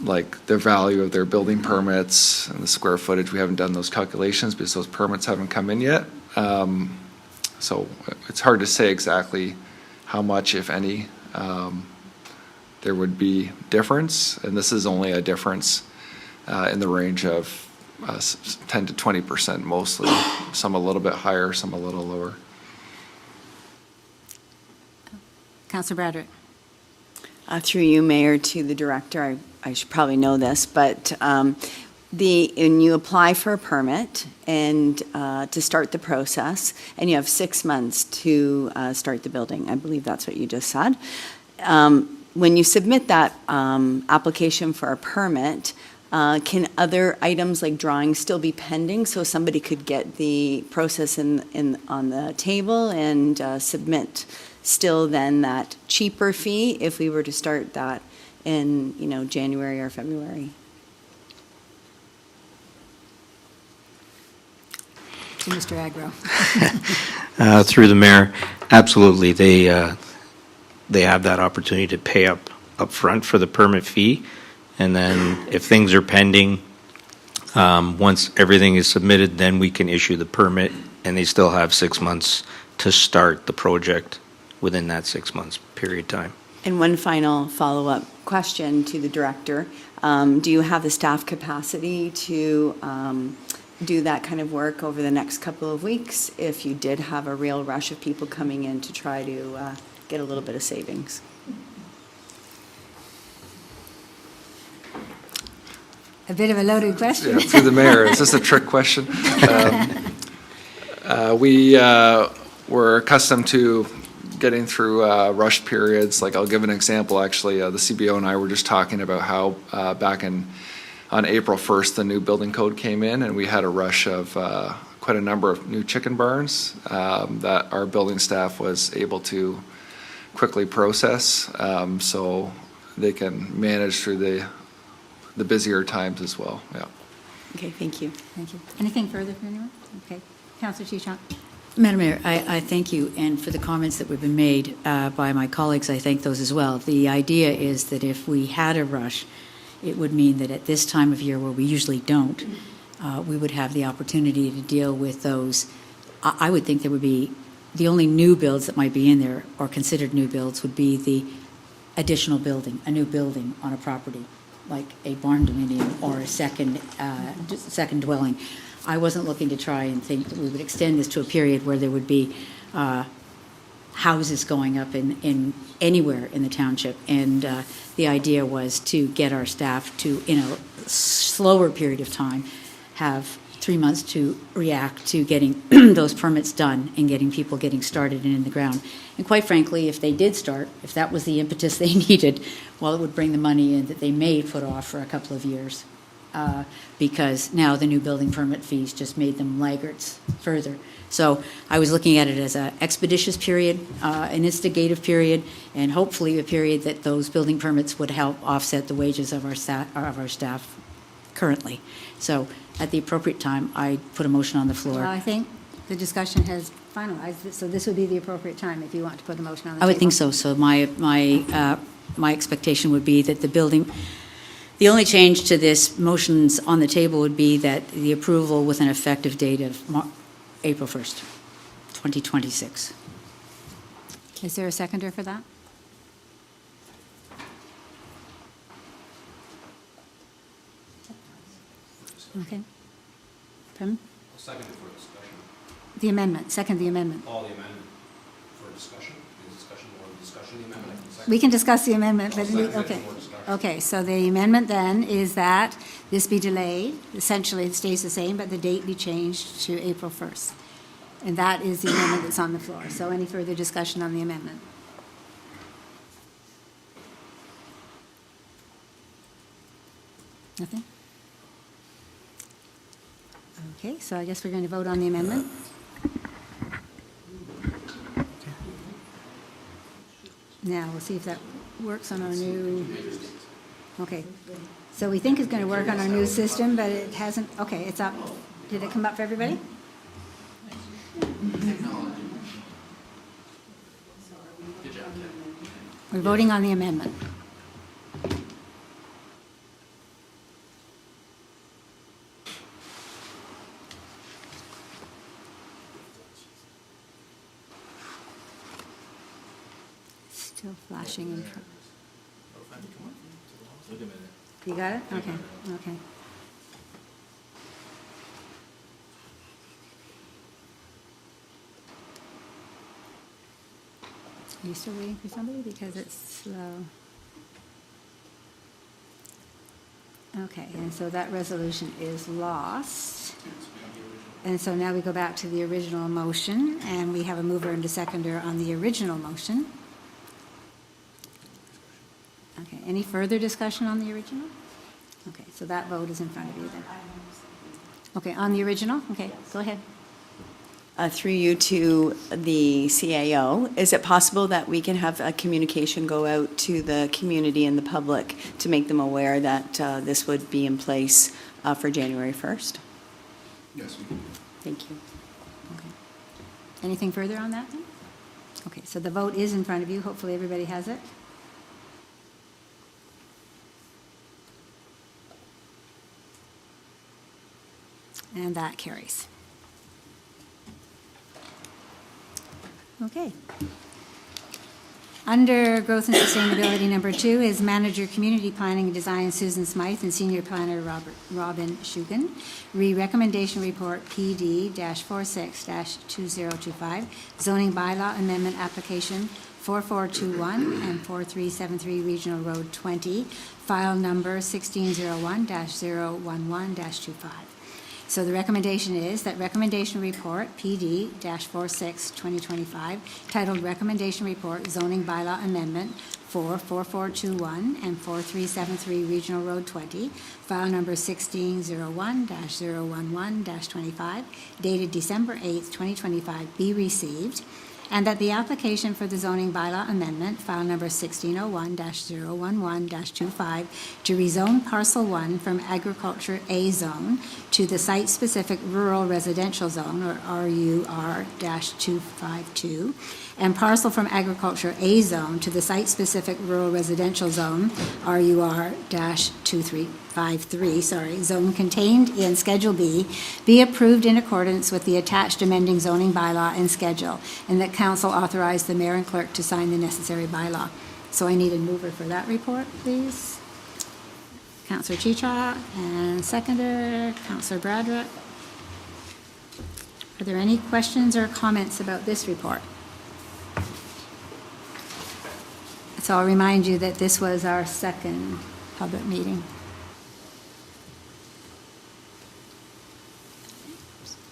like the value of their building permits and the square footage. We haven't done those calculations because those permits haven't come in yet. So it's hard to say exactly how much, if any, there would be difference. And this is only a difference in the range of 10 to 20% mostly. Some a little bit higher, some a little lower. Councillor Bradrick? Through you, Mayor, to the director, I should probably know this, but when you apply for a permit and to start the process, and you have 6 months to start the building, I believe that's what you just said. When you submit that application for a permit, can other items like drawings still be pending, so somebody could get the process on the table and submit still then that cheaper fee if we were to start that in January or February? To Mr. Agro. Through the mayor, absolutely, they have that opportunity to pay up front for the permit fee, and then if things are pending, once everything is submitted, then we can issue the permit, and they still have 6 months to start the project within that 6 months period time. And one final follow-up question to the director. Do you have the staff capacity to do that kind of work over the next couple of weeks if you did have a real rush of people coming in to try to get a little bit of savings? A bit of a loaded question. Yeah, through the mayor, is this a trick question? We're accustomed to getting through rush periods. Like, I'll give an example, actually. The CBO and I were just talking about how back on April 1st, the new building code came in, and we had a rush of quite a number of new chicken barns that our building staff was able to quickly process, so they can manage through the busier times as well. Yeah. Okay, thank you. Thank you. Anything further from anyone? Okay. Councillor Chichon. Madam Mayor, I thank you, and for the comments that have been made by my colleagues, I thank those as well. The idea is that if we had a rush, it would mean that at this time of year where we usually don't, we would have the opportunity to deal with those. I would think there would be, the only new builds that might be in there, or considered new builds, would be the additional building, a new building on a property, like a barn dominium or a second dwelling. I wasn't looking to try and think that we would extend this to a period where there would be houses going up in anywhere in the township. And the idea was to get our staff to, in a slower period of time, have 3 months to react to getting those permits done and getting people getting started and in the ground. And quite frankly, if they did start, if that was the impetus they needed, well, it would bring the money in that they may put off for a couple of years. Because now the new building permit fees just made them laggards further. So I was looking at it as an expeditious period, an instigative period, and hopefully a period that those building permits would help offset the wages of our staff currently. So at the appropriate time, I put a motion on the floor. Well, I think the discussion has finalized, so this would be the appropriate time if you want to put a motion on the table. I would think so. So my expectation would be that the only change to this motions on the table would be that the approval with an effective date of April 1st, 2026. Is there a seconder for that? Okay. Pardon? Second it for discussion. The amendment, second the amendment. All the amendment for discussion. Is discussion more discussion the amendment? We can discuss the amendment, but, Second it okay. for discussion. Okay, so the amendment then is that this be delayed, essentially it stays the same, but the date be changed to April 1st. And that is the amendment that's on the floor. So any further discussion on the amendment? Nothing? Okay, so I guess we're going to vote on the amendment. Now, we'll see if that works on our new, okay. So we think it's going to work on our new system, but it hasn't, okay, it's up. Did it come up for everybody? We're voting on the amendment. Still flashing in front. You got it? Okay, okay. Are you still waiting for somebody? Because it's slow. Okay, and so that resolution is lost. And so now we go back to the original motion, and we have a mover and a seconder on the original motion. Okay, any further discussion on the original? Okay, so that vote is in front of you then. Okay, on the original? Okay, go ahead. Through you to the CAO, is it possible that we can have a communication go out to the community and the public to make them aware that this would be in place for January 1st? Yes, we can. Thank you. Okay. Anything further on that then? Okay, so the vote is in front of you. Hopefully everybody has it. And that carries. Okay. Under Growth and Sustainability, number 2 is Manager Community Planning and Design Susan Smythe and Senior Planner Robin Shugan. Recommendation Report PD-46-2025, Zoning Bylaw Amendment Application 4421 and 4373 Regional Road 20, file number 1601-011-25. So the recommendation is that Recommendation Report PD-46-2025, titled Recommendation Report Zoning Bylaw Amendment for 4421 and 4373 Regional Road 20, file number 1601-011-25, dated December 8th, 2025, be received, and that the application for the zoning bylaw amendment, file number 1601-011-25, to rezone parcel 1 from agriculture A zone to the site-specific rural residential zone, or RUR-252, and parcel from agriculture A zone to the site-specific rural residential zone, RUR-2353, zone contained in Schedule B, be approved in accordance with the attached amending zoning bylaw and schedule, and that council authorize the mayor and clerk to sign the necessary bylaw. So I need a mover for that report, please. Councillor Chicha, and seconder, Councillor Bradrick. Are there any questions or comments about this report? So I'll remind you that this was our second public meeting.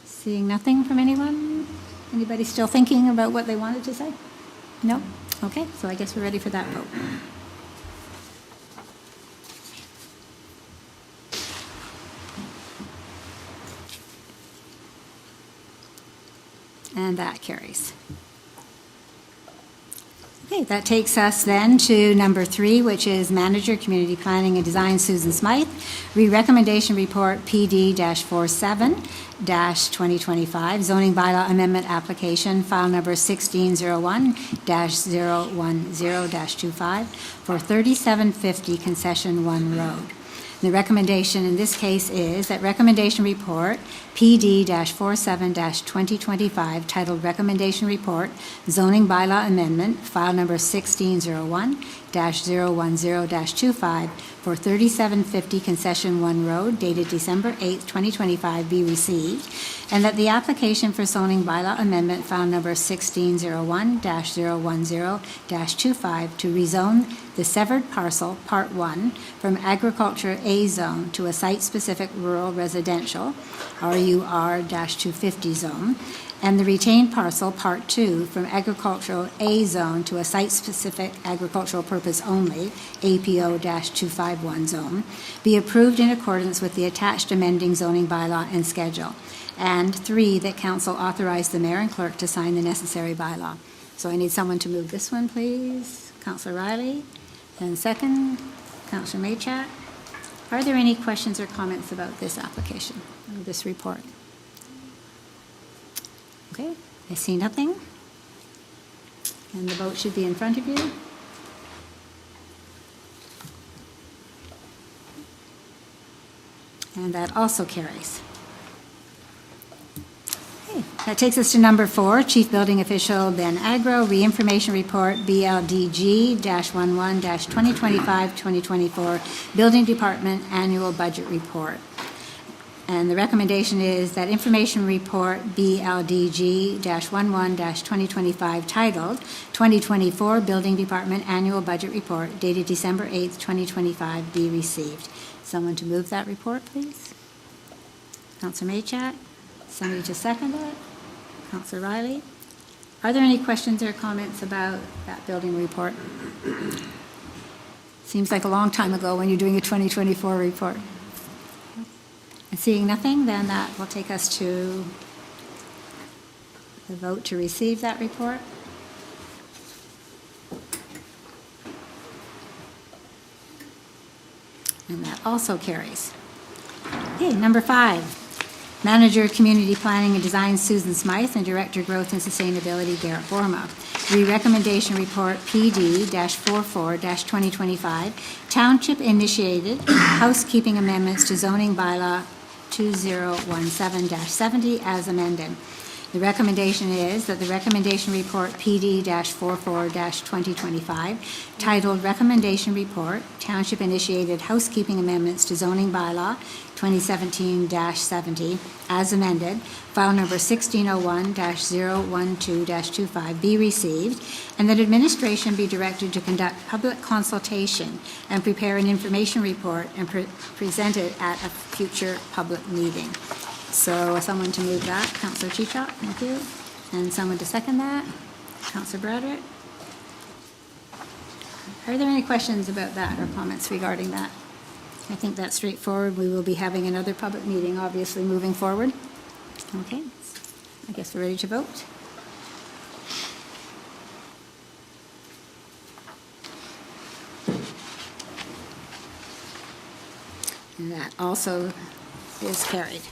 Seeing nothing from anyone? Anybody still thinking about what they wanted to say? No? Okay, so I guess we're ready for that vote. And that carries. Okay, that takes us then to number 3, which is Manager, Community Planning and Design, Susan Smythe. Recommendation Report PD-47-2025, Zoning Bylaw Amendment Application, file number 1601-010-25 for 3750 Concession 1 Road. The recommendation in this case is that Recommendation Report PD-47-2025, titled Recommendation Report Zoning Bylaw Amendment, file number 1601-010-25 for 3750 Concession 1 Road, dated December 8th, 2025, be received, and that the application for zoning bylaw amendment, file number 1601-010-25, to rezone the severed parcel, Part 1, from agriculture A zone to a site-specific rural residential, RUR-250 zone, and the retained parcel, Part 2, from agricultural A zone to a site-specific agricultural purpose only, APO-251 zone, be approved in accordance with the attached amending zoning bylaw and schedule. And 3, that council authorize the mayor and clerk to sign the necessary bylaw. So I need someone to move this one, please. Councillor Riley. And second, Councillor Maychak. Are there any questions or comments about this application, or this report? Okay, I see nothing. And the vote should be in front of you. And that also carries. Okay, that takes us to number 4, Chief Building Official Ben Agro, Re-Information Report BLDG-11-2025-2024, Building Department Annual Budget Report. And the recommendation is that Information Report BLDG-11-2025, titled 2024 Building Department Annual Budget Report, dated December 8th, 2025, be received. Someone to move that report, please. Councillor Maychak. Somebody to second it. Councillor Riley. Are there any questions or comments about that building report? Seems like a long time ago when you're doing a 2024 report. And seeing nothing, then that will take us to the vote to receive that report. And that also carries. Okay, number 5. Manager, Community Planning and Design, Susan Smythe, and Director, Growth and Sustainability, Garrett Borma. Recommendation Report PD-44-2025, Township initiated housekeeping amendments to zoning bylaw 2017-70 as amended. The recommendation is that the recommendation report PD-44-2025, titled Recommendation Report, Township Initiated Housekeeping Amendments to Zoning Bylaw 2017-70, as amended, file number 1601-012-25, be received, and that administration be directed to conduct public consultation and prepare an information report and present it at a future public meeting. So someone to move that, Councillor Chichok, thank you. And someone to second that, Councillor Broderick. Are there any questions about that or comments regarding that? I think that's straightforward. We will be having another public meeting, obviously, moving forward. Okay, I guess we're ready to vote. And that also is carried.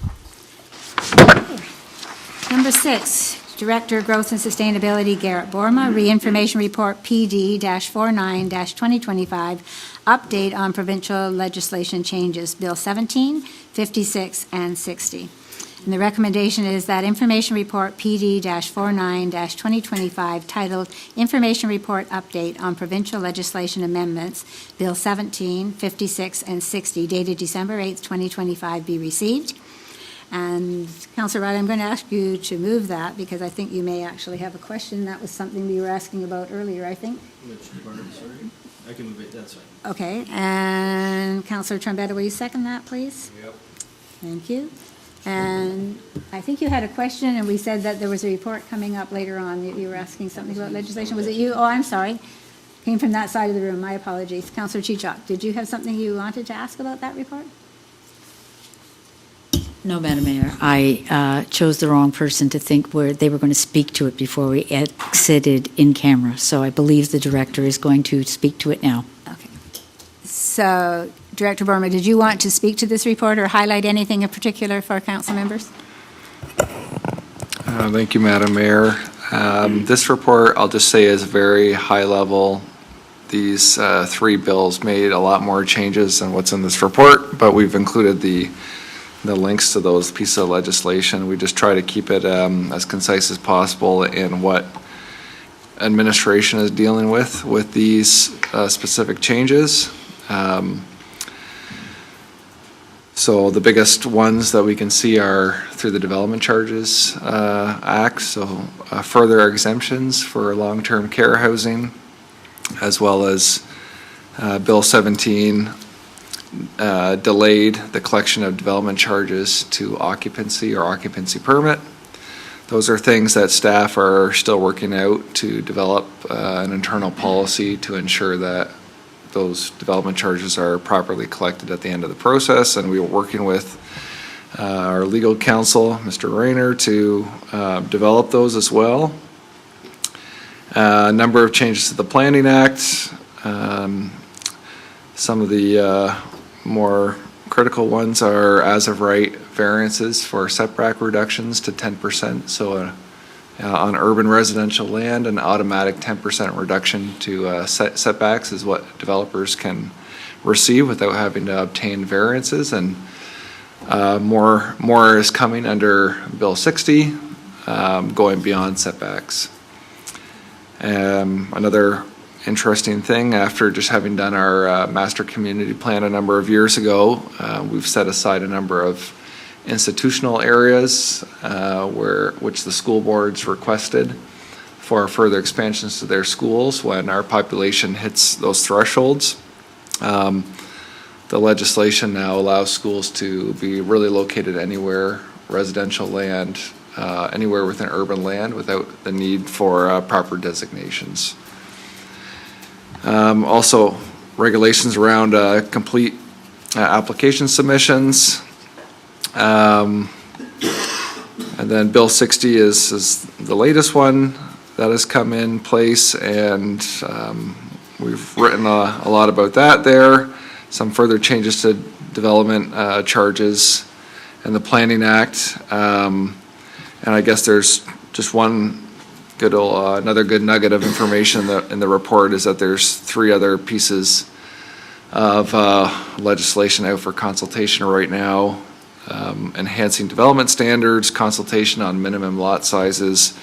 Number 6, Director of Growth and Sustainability Garrett Borma, Re-Information Report PD-49-2025, Update on Provincial Legislation Changes, Bill 17, 56, and 60. And the recommendation is that Information Report PD-49-2025, titled Information Report Update on Provincial Legislation Amendments, Bill 17, 56, and 60, dated December 8, 2025, be received. And Councillor Riley, I'm going to ask you to move that because I think you may actually have a question. That was something we were asking about earlier, I think. Which department, sorry? I can move it, that's fine. Okay, and Councillor Trombetta, will you second that, please? Yep. Thank you. And I think you had a question, and we said that there was a report coming up later on. You were asking something about legislation. Was it you? Oh, I'm sorry. Came from that side of the room. My apologies. Councillor Chichok, did you have something you wanted to ask about that report? No, Madam Mayor, I chose the wrong person to think where they were going to speak to it before we exited in camera. So I believe the director is going to speak to it now. Okay. So, Director Borma, did you want to speak to this report or highlight anything in particular for council members? Thank you, Madam Mayor. This report, I'll just say, is very high level. These 3 bills made a lot more changes than what's in this report, but we've included the links to those pieces of legislation. We just try to keep it as concise as possible in what administration is dealing with these specific changes. So the biggest ones that we can see are through the Development Charges Act, so further exemptions for long-term care housing, as well as Bill 17 delayed the collection of development charges to occupancy or occupancy permit. Those are things that staff are still working out to develop an internal policy to ensure that those development charges are properly collected at the end of the process, and we are working with our legal counsel, Mr. Rayner, to develop those as well. A number of changes to the Planning Act. Some of the more critical ones are as of right variances for setback reductions to 10%. So on urban residential land, an automatic 10% reduction to setbacks is what developers can receive without having to obtain variances. And more is coming under Bill 60, going beyond setbacks. Another interesting thing, after just having done our master community plan a number of years ago, we've set aside a number of institutional areas which the school boards requested for further expansions to their schools when our population hits those thresholds. The legislation now allows schools to be really located anywhere, residential land, anywhere within urban land without the need for proper designations. Also, regulations around complete application submissions. And then Bill 60 is the latest one that has come in place, and we've written a lot about that there. Some further changes to development charges and the Planning Act. And I guess there's just one good another good nugget of information in the report is that there's 3 other pieces of legislation out for consultation right now. enhancing development standards, consultation on minimum lot sizes,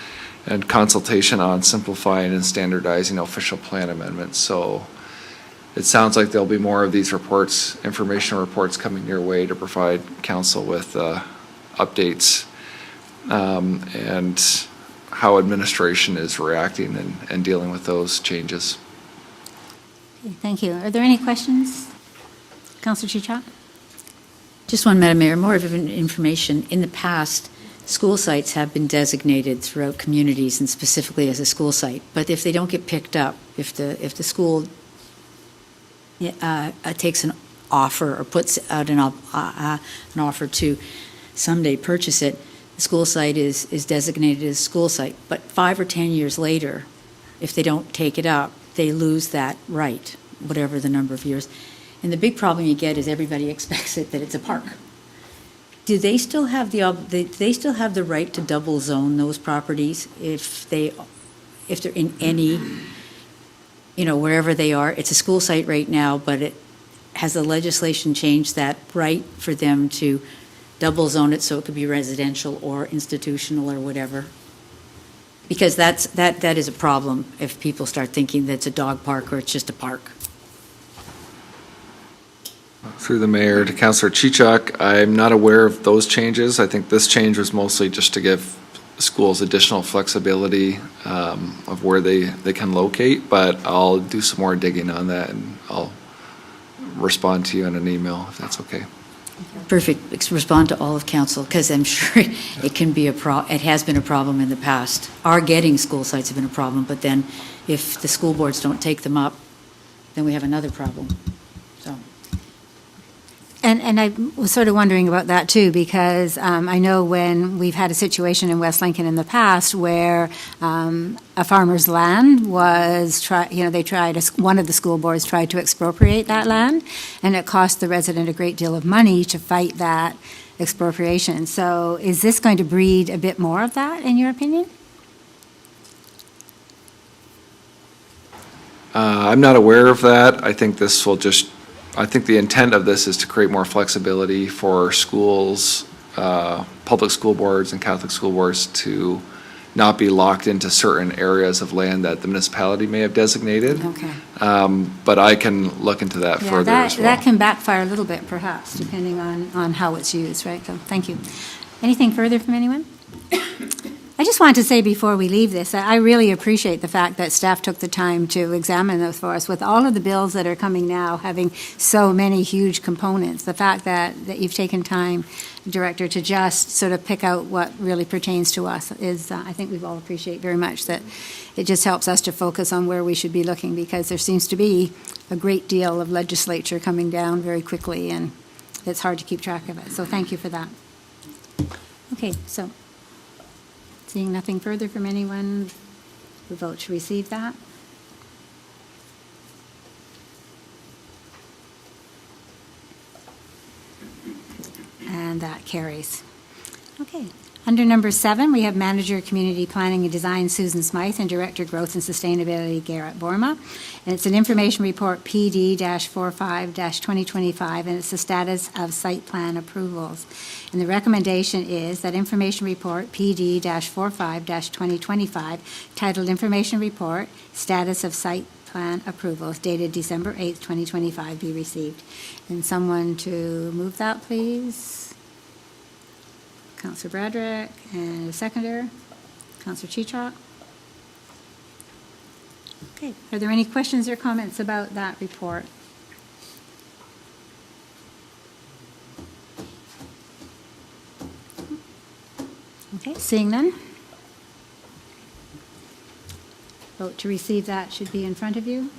and consultation on simplifying and standardizing official plan amendments. So it sounds like there'll be more of these reports, information reports coming your way to provide council with updates and how administration is reacting and dealing with those changes. Okay, thank you. Are there any questions? Councillor Chichok? Just one, Madam Mayor, more of an information. In the past, school sites have been designated throughout communities and specifically as a school site. But if they don't get picked up, if the school takes an offer or puts out an offer to someday purchase it, the school site is designated as a school site. But 5 or 10 years later, if they don't take it up, they lose that right, whatever the number of years. And the big problem you get is everybody expects it that it's a park. Do they still have the right to double zone those properties if they're in any, wherever they are? It's a school site right now, but has the legislation changed that right for them to double zone it so it could be residential or institutional or whatever? Because that is a problem if people start thinking that it's a dog park or it's just a park. Through the mayor to Councillor Chichok, I'm not aware of those changes. I think this change was mostly just to give schools additional flexibility of where they can locate, but I'll do some more digging on that and I'll respond to you in an email if that's okay. Perfect. Respond to all of council, because I'm sure it can be it has been a problem in the past. Our getting school sites have been a problem, but then if the school boards don't take them up, then we have another problem. So. And I was sort of wondering about that too, because I know when we've had a situation in West Lincoln in the past where a farmer's land was, one of the school boards tried to expropriate that land, and it cost the resident a great deal of money to fight that expropriation. So is this going to breed a bit more of that, in your opinion? I'm not aware of that. I think the intent of this is to create more flexibility for schools, public school boards and Catholic school boards to not be locked into certain areas of land that the municipality may have designated. Okay. But I can look into that further as well. That can backfire a little bit, perhaps, depending on how it's used, right? So, thank you. Anything further from anyone? I just wanted to say before we leave this, that I really appreciate the fact that staff took the time to examine those for us. With all of the bills that are coming now, having so many huge components, the fact that you've taken time, Director, to just sort of pick out what really pertains to us is, I think we've all appreciate very much that it just helps us to focus on where we should be looking, because there seems to be a great deal of legislature coming down very quickly, and it's hard to keep track of it. So thank you for that. Okay, so seeing nothing further from anyone, we vote to receive that. And that carries. Okay. Under number 7, we have Manager Community Planning and Design Susan Smythe and Director Growth and Sustainability Garrett Borma. And it's an information report PD-45-2025, and it's the status of site plan approvals. And the recommendation is that information report PD-45-2025, titled Information Report, Status of Site Plan Approvals, dated December 8th, 2025, be received. And someone to move that, please? Councillor Bradrick, and a seconder, Councillor Chichok. Okay, are there any questions or comments about that report? Okay, seeing none. Vote to receive that should be in front of you.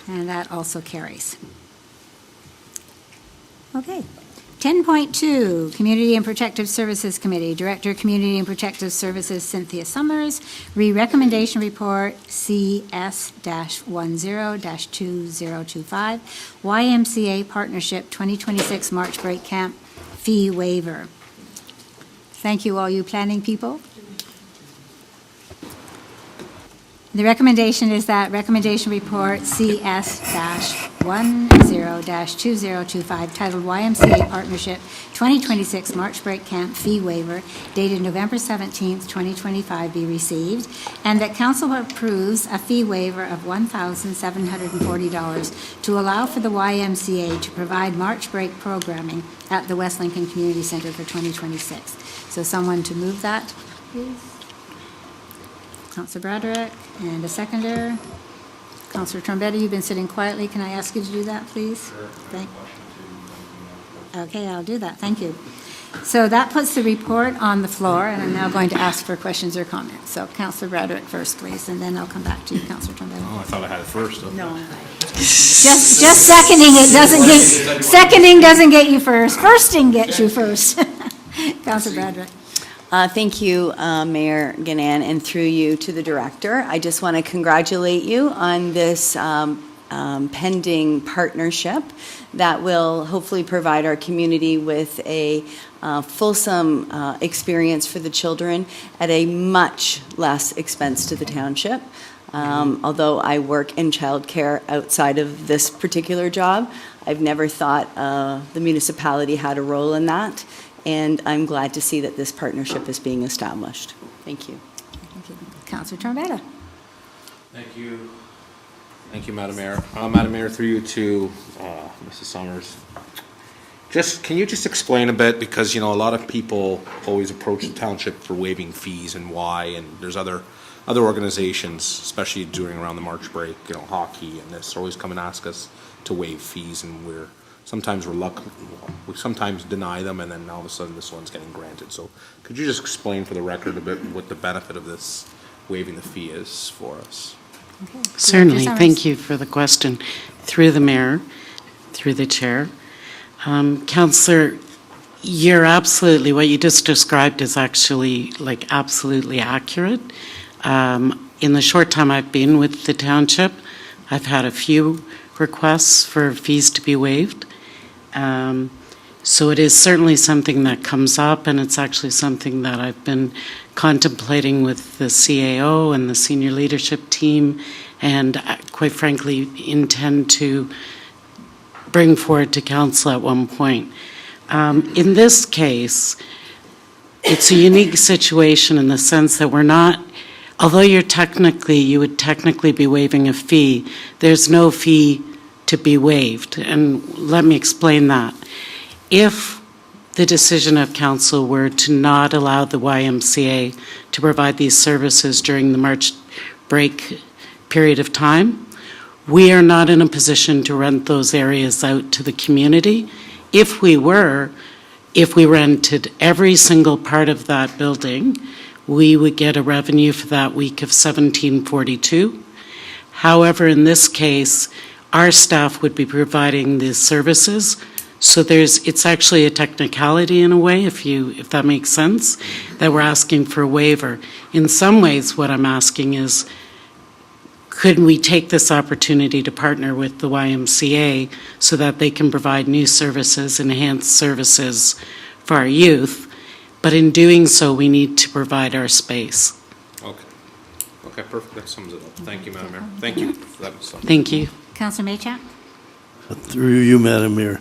And that also carries. Okay. 10.2, Community and Protective Services Committee, Director, Community and Protective Services, Cynthia Summers, Recommendation Report CS-10-2025, YMCA Partnership 2026 March Break Camp Fee Waiver. Thank you, all you planning people. The recommendation is that Recommendation Report CS- 10-2025 titled YMCA Partnership 2026 March Break Camp Fee Waiver dated November 17th, 2025 be received, and that council approves a fee waiver of $1,740 to allow for the YMCA to provide March break programming at the West Lincoln Community Center for 2026. So someone to move that, please? Councilor Broderick, and a seconder. Councilor Trombetta, you've been sitting quietly. Can I ask you to do that, please? Okay, I'll do that. Thank you. So that puts the report on the floor, and I'm now going to ask for questions or comments. So Councilor Broderick first, please, and then I'll come back to you, Councilor Trombetta. Oh, I thought I had it first. Okay. No. Just seconding it doesn't get, seconding doesn't get you first. Firsting gets you first. Councilor Broderick. Thank you, Mayor Gannon, and through you to the director. I just want to congratulate you on this pending partnership that will hopefully provide our community with a fulsome experience for the children at a much less expense to the township. Although I work in childcare outside of this particular job, I've never thought the municipality had a role in that. And I'm glad to see that this partnership is being established. Thank you. Thank you. Councilor Trombetta. Thank you. Thank you, Madam Mayor. Madam Mayor, through you to Mrs. Summers. Can you just explain a bit, because, you know, a lot of people always approach the township for waiving fees and why, and there's other organizations, especially around the March break, you know, hockey and this, always come and ask us to waive fees, and sometimes we sometimes deny them, and then all of a sudden this one's getting granted. So could you just explain for the record a bit what the benefit of this waiving the fee is for us? Okay. Certainly. Thank you for the question. Through the mayor, through the chair. Councillor, you're absolutely, what you just described is actually absolutely accurate. In the short time I've been with the township, I've had a few requests for fees to be waived. So it is certainly something that comes up, and it's actually something that I've been contemplating with the CAO and the senior leadership team, and quite frankly intend to bring forward to council at one point. In this case, it's a unique situation in the sense that we're not, although you would technically be waiving a fee, there's no fee to be waived, and let me explain that. If the decision of council were to not allow the YMCA to provide these services during the March break period of time, we are not in a position to rent those areas out to the community. If we rented every single part of that building, we would get a revenue for that week of $17.42. However, in this case, our staff would be providing the services, so it's actually a technicality in a way, if that makes sense, that we're asking for a waiver. In some ways, what I'm asking is, could we take this opportunity to partner with the YMCA so that they can provide new services, enhanced services for our youth, but in doing so, we need to provide our space. Okay, perfect. That sums it up. Thank you, Madam Mayor. Thank you for that. Thank you. Councilor Maychak. Through you, Madam Mayor.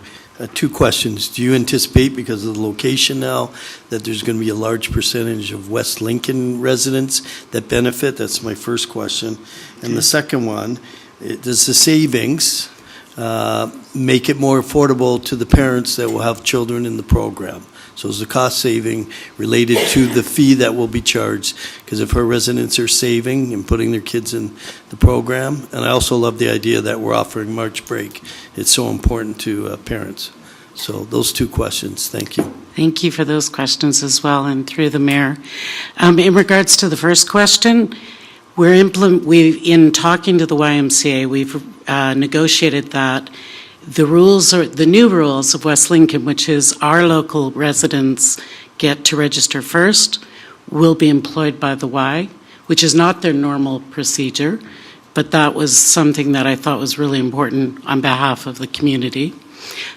Two questions. Do you anticipate, because of the location now, that there's going to be a large percentage of West Lincoln residents that benefit? That's my first question. And the second one, does the savings make it more affordable to the parents that will have children in the program? So is the cost saving related to the fee that will be charged? Because if our residents are saving and putting their kids in the program, and I also love the idea that we're offering March break. It's so important to parents. So those two questions. Thank you. Thank you for those questions as well, and through the mayor. In regards to the first question, in talking to the YMCA, we've negotiated that the new rules of West Lincoln, which is our local residents get to register first, will be employed by the Y, which is not their normal procedure, but that was something that I thought was really important on behalf of the community.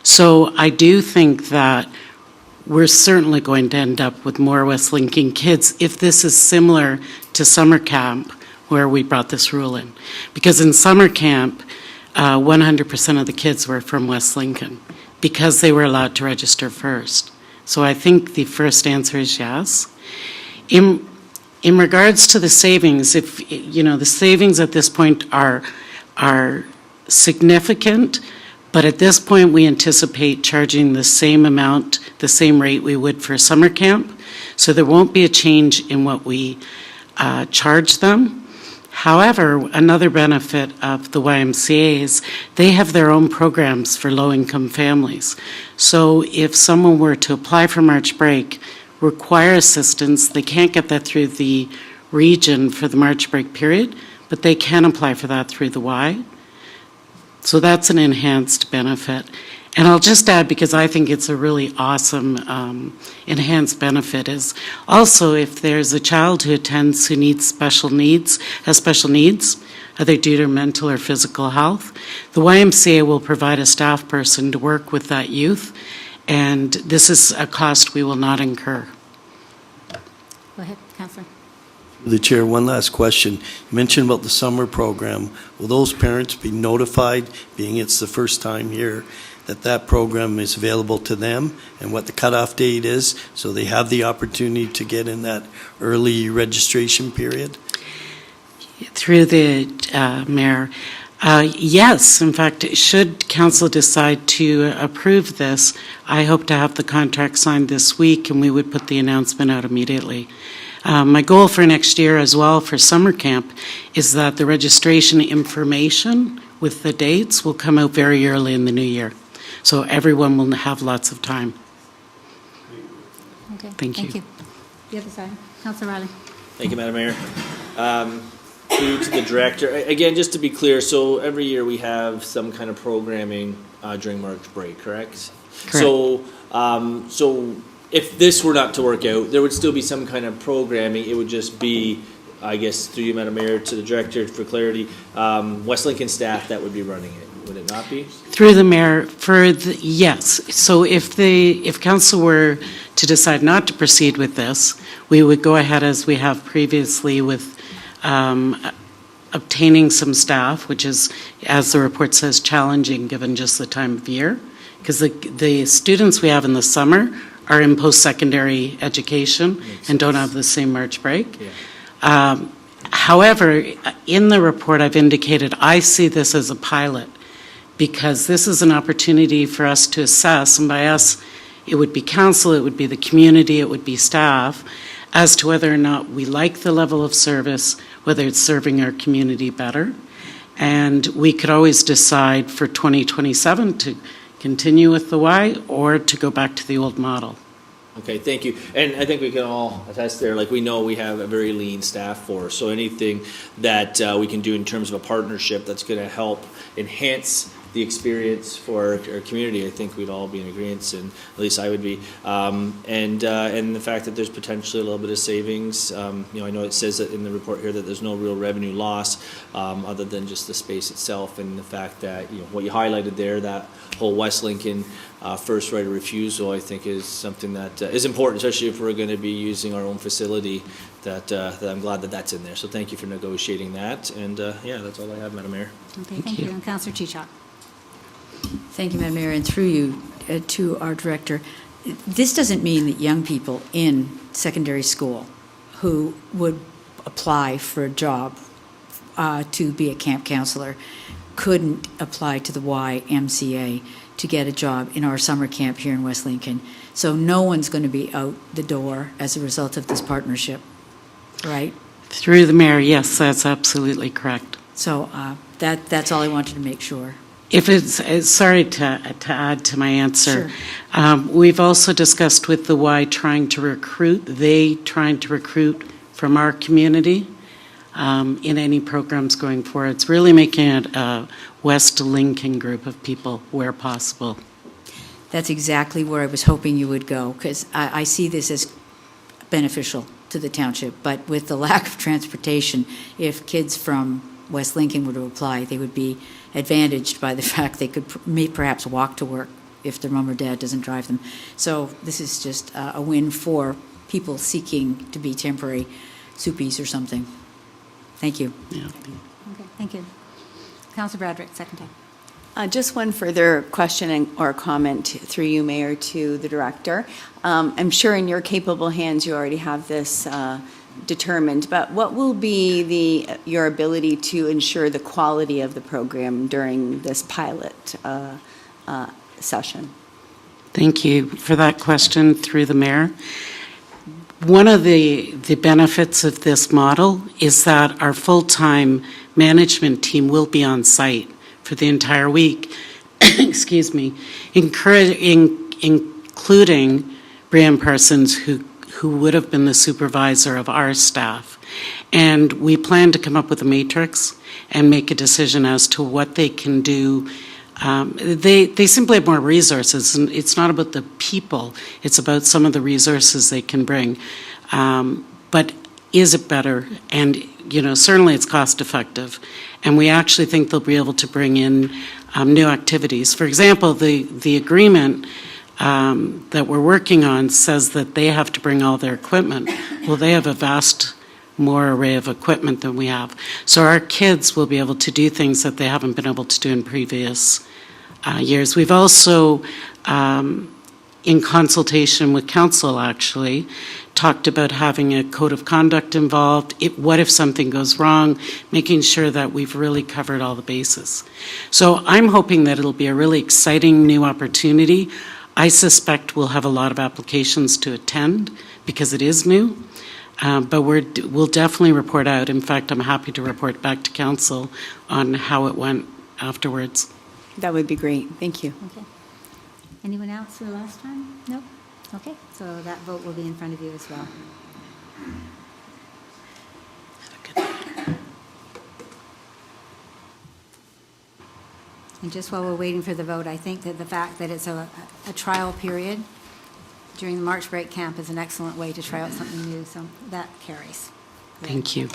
So I do think that we're certainly going to end up with more West Lincoln kids if this is similar to summer camp, where we brought this rule in. Because in summer camp, 100% of the kids were from West Lincoln because they were allowed to register first. So I think the first answer is yes. In regards to the savings, if, the savings at this point are significant, but at this point we anticipate charging the same amount, the same rate we would for summer camp. So there won't be a change in what we charge them. However, another benefit of the YMCA is they have their own programs for low-income families. So if someone were to apply for March break, require assistance, they can't get that through the region for the March break period, but they can apply for that through the Y. So that's an enhanced benefit. And I'll just add, because I think it's a really awesome enhanced benefit, is also if there's a child who attends who needs special needs, either due to mental or physical health, the YMCA will provide a staff person to work with that youth, and this is a cost we will not incur. Go ahead, Councillor. The Chair, one last question. You mentioned about the summer program. Will those parents be notified, being it's the first time here, that program is available to them and what the cutoff date is, so they have the opportunity to get in that early registration period? Through the Mayor, yes. In fact, should Council decide to approve this, I hope to have the contract signed this week, and we would put the announcement out immediately. My goal for next year as well for summer camp is that the registration information with the dates will come out very early in the new year. So everyone will have lots of time. Okay. Thank you. The other side, Councillor Riley. Thank you, Madam Mayor. To the director, again, just to be clear, so every year we have some kind of programming during March break, correct? So if this were not to work out, there would still be some kind of programming. It would just be, I guess, through you, Madam Mayor, to the director for clarity, West Lincoln staff that would be running it. Would it not be? Through the Mayor, yes. So if Council were to decide not to proceed with this, we would go ahead as we have previously with obtaining some staff, which is, as the report says, challenging given just the time of year, because the students we have in the summer are in post-secondary education and don't have the same March break. Yeah. However, in the report I've indicated I see this as a pilot, because this is an opportunity for us to assess, and by us, it would be council, it would be the community, it would be staff, as to whether or not we like the level of service, whether it's serving our community better. And we could always decide for 2027 to continue with the Y or to go back to the old model. Okay, thank you. And I think we can all attest there, like we know we have a very lean staff force, so anything that we can do in terms of a partnership that's going to help enhance the experience for our community, I think we'd all be in agreement, and at least I would be. And the fact that there's potentially a little bit of savings. I know it says that in the report here that there's no real revenue loss other than just the space itself, and the fact that what you highlighted there, that whole West Lincoln first right of refusal, I think is something that is important, especially if we're going to be using our own facility. That I'm glad that that's in there. So thank you for negotiating that. And that's all I have, Madam Mayor. Okay, thank you. And Councillor Chichok. Thank you, Madam Mayor, and through you to our director. This doesn't mean that young people in secondary school who would apply for a job to be a camp counselor couldn't apply to the YMCA to get a job in our summer camp here in West Lincoln. So no one's going to be out the door as a result of this partnership, right? Through the Mayor, yes, that's absolutely correct. So that's all I wanted to make sure. If it's sorry to add to my answer, Sure. We've also discussed with the Y trying to recruit from our community in any programs going forward. It's really making it a West Lincoln group of people where possible. That's exactly where I was hoping you would go, because I see this as beneficial to the township. But with the lack of transportation, if kids from West Lincoln were to apply, they would be advantaged by the fact they could perhaps walk to work if their mom or dad doesn't drive them. So this is just a win for people seeking to be temporary soupies or something. Thank you. Yeah. Okay, thank you. Councillor Bradrick, second time. Just one further question or comment through you, Mayor, to the director. I'm sure in your capable hands you already have this determined, but what will be your ability to ensure the quality of the program during this pilot session? Thank you for that question through the mayor. One of the benefits of this model is that our full-time management team will be on site for the entire week, excuse me, including Brian Parsons, who would have been the supervisor of our staff. And we plan to come up with a matrix and make a decision as to what they can do. They simply have more resources, and it's not about the people, it's about some of the resources they can bring. But is it better? And, certainly it's cost effective. And we actually think they'll be able to bring in new activities. For example, the agreement that we're working on says that they have to bring all their equipment. Well, they have a vast more array of equipment than we have. So our kids will be able to do things that they haven't been able to do in previous years. We've also, in consultation with council actually, talked about having a code of conduct involved. What if something goes wrong? Making sure that we've really covered all the bases. So I'm hoping that it'll be a really exciting new opportunity. I suspect we'll have a lot of applications to attend because it is new. But we'll definitely report out. In fact, I'm happy to report back to council on how it went afterwards. That would be great. Thank you. Okay. Anyone else for the last time? No? Okay, so that vote will be in front of you as well. And just while we're waiting for the vote, I think that the fact that it's a trial period during the March break camp is an excellent way to try out something new, so that carries. Thank you.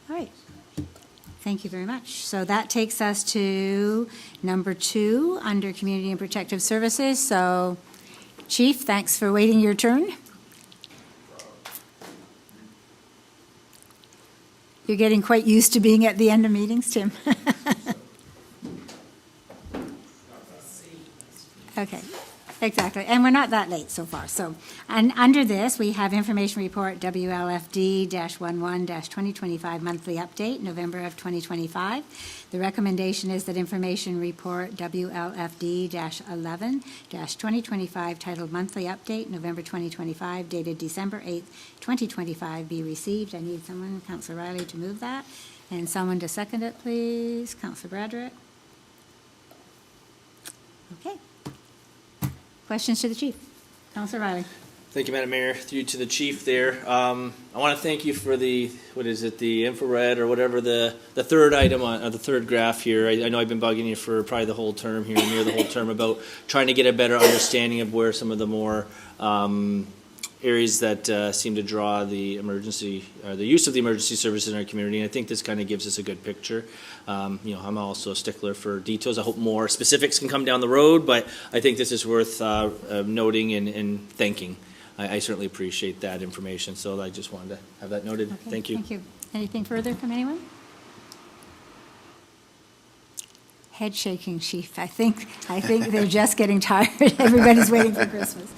All right. Thank you very much. So that takes us to number 2 under Community and Protective Services. So, Chief, thanks for waiting your turn. You're getting quite used to being at the end of meetings, Tim. Okay. Exactly, and we're not that late so far. So, and under this, we have information report WLFD-11-2025 monthly update, November of 2025. The recommendation is that information report WLFD-11-2025 titled monthly update, November 2025, dated December 8th, 2025, be received. I need someone, Councillor Riley, to move that, and someone to second it, please. Councillor Bradrick. Okay. Questions to the chief? Councillor Riley. Thank you, Madam Mayor. Through to the chief there. I want to thank you for the infrared or whatever, the third item on the third graph here. I know I've been bugging you for probably the whole term here, near the whole term, about trying to get a better understanding of where some of the more areas that seem to draw the emergency, or the use of the emergency services in our community. And I think this kind of gives us a good picture. I'm also a stickler for details. I hope more specifics can come down the road, but I think this is worth noting and thanking. I certainly appreciate that information, so I just wanted to have that noted. Okay, thank you. Thank you. Anything further from anyone? Head shaking, Chief. I think they're just getting tired. Everybody's waiting for Christmas.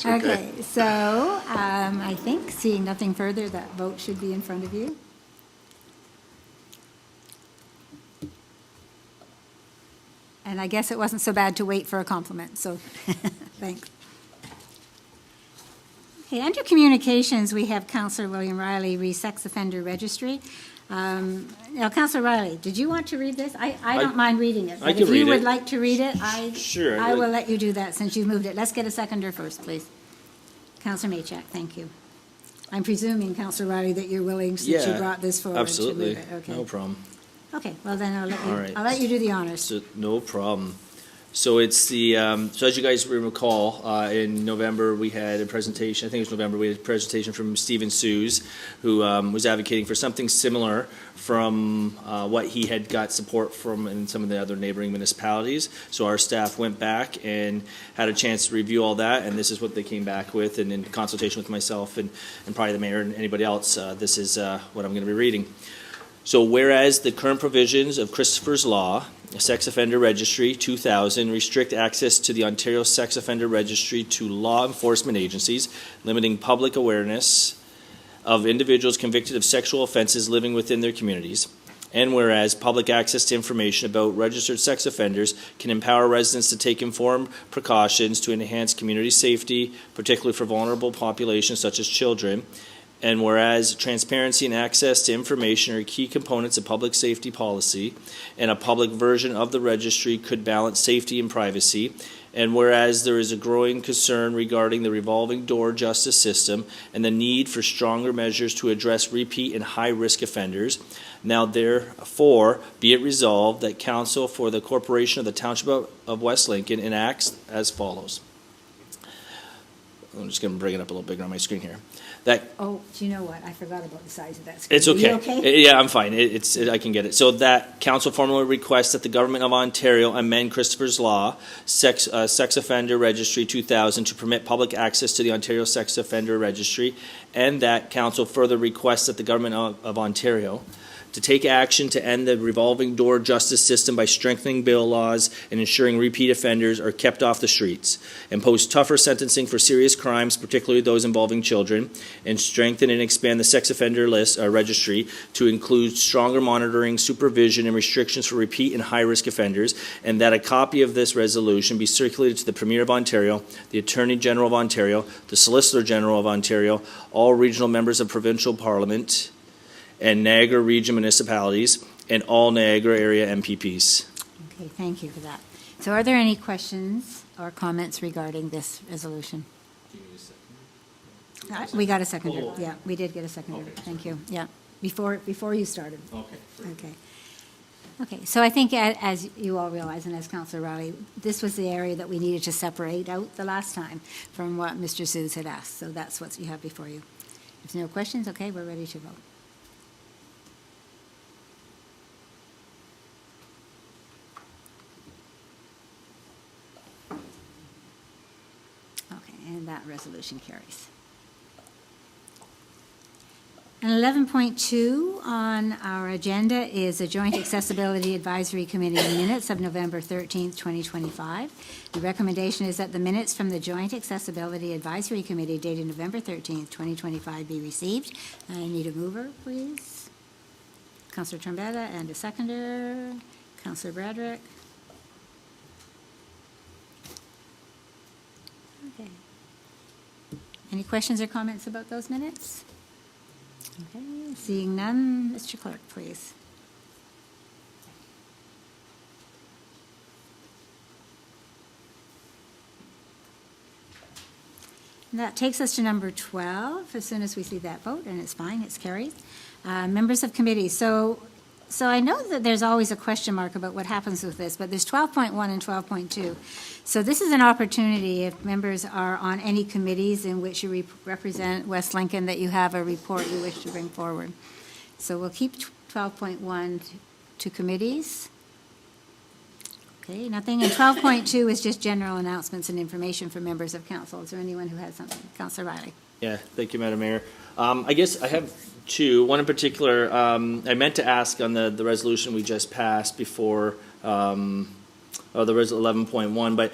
Okay, so I think, seeing nothing further, that vote should be in front of you. And I guess it wasn't so bad to wait for a compliment, so thanks. Okay, under communications, we have Councillor William Riley, Sex Offender Registry. Now, Councillor Riley, did you want to read this? I don't mind reading it. But if you would like to read it, Sure, I will let you do that since you've moved it. Let's get a seconder first, please. Councillor Maychak, thank you. I'm presuming, Councillor Riley, that you're willing, since you brought this forward, absolutely. to move it. Okay. No problem. Okay, well then I'll let you, All right. I'll let you do the honors. So, no problem. So it's the, so as you guys recall, in November, we had a presentation, I think it was November, we had a presentation from Stephen Sues, who was advocating for something similar from what he had got support from in some of the other neighboring municipalities. So our staff went back and had a chance to review all that, and this is what they came back with, and in consultation with myself and probably the mayor and anybody else, this is what I'm going to be reading. So whereas the current provisions of Christopher's Law, Sex Offender Registry 2000, restrict access to the Ontario Sex Offender Registry to law enforcement agencies, limiting public awareness of individuals convicted of sexual offenses living within their communities. And whereas public access to information about registered sex offenders can empower residents to take informed precautions to enhance community safety, particularly for vulnerable populations such as children. And whereas transparency and access to information are key components of public safety policy, and a public version of the registry could balance safety and privacy. And whereas there is a growing concern regarding the revolving door justice system and the need for stronger measures to address repeat and high-risk offenders, now therefore be it resolved that Council for the Corporation of the Township of West Lincoln enacts as follows. I'm just going to bring it up a little bigger on my screen here. Oh, do you know what? I forgot about the size of that screen. It's okay. Are you okay? Yeah, I'm fine. I can get it. So that council formally requests that the government of Ontario amend Christopher's Law, Sex Offender Registry 2000 to permit public access to the Ontario Sex Offender Registry, and that council further requests that the government of Ontario to take action to end the revolving door justice system by strengthening bail laws and ensuring repeat offenders are kept off the streets, impose tougher sentencing for serious crimes, particularly those involving children, and strengthen and expand the sex offender list registry to include stronger monitoring, supervision, and restrictions for repeat and high-risk offenders, and that a copy of this resolution be circulated to the Premier of Ontario, the Attorney General of Ontario, the Solicitor General of Ontario, all regional members of provincial parliament, and Niagara region municipalities, and all Niagara area MPPs. Okay, thank you for that. So are there any questions or comments regarding this resolution? We got a seconder. Yeah, we did get a seconder. Okay. Thank you. Yeah, before you started. Okay. Okay, so I think as you all realize, and as Councillor Riley, this was the area that we needed to separate out the last time from what Mr. Sues had asked. So that's what you have before you. If no questions, okay, we're ready to vote. And that resolution carries. And 11.2 on our agenda is a Joint Accessibility Advisory Committee minutes of November 13th, 2025. The recommendation is that the minutes from the Joint Accessibility Advisory Committee dated November 13th, 2025 be received. I need a mover, please. Councillor Trombetta, and a seconder. Councillor Bradrick. Okay. Any questions or comments about those minutes? Okay, seeing none, Mr. Clerk, please. And that takes us to number 12, as soon as we see that vote, and it's fine, it's carried. Members of committee, so I know that there's always a question mark about what happens with this, but there's 12.1 and 12.2. So this is an opportunity, if members are on any committees in which you represent West Lincoln, that you have a report you wish to bring forward. So we'll keep 12.1 to committees. Okay, nothing. And 12.2 is just general announcements and information for members of council. Is there anyone who has something? Councillor Riley. Yeah, thank you, Madam Mayor. I guess I have two. One in particular, I meant to ask on the resolution we just passed before, the res 11.1, but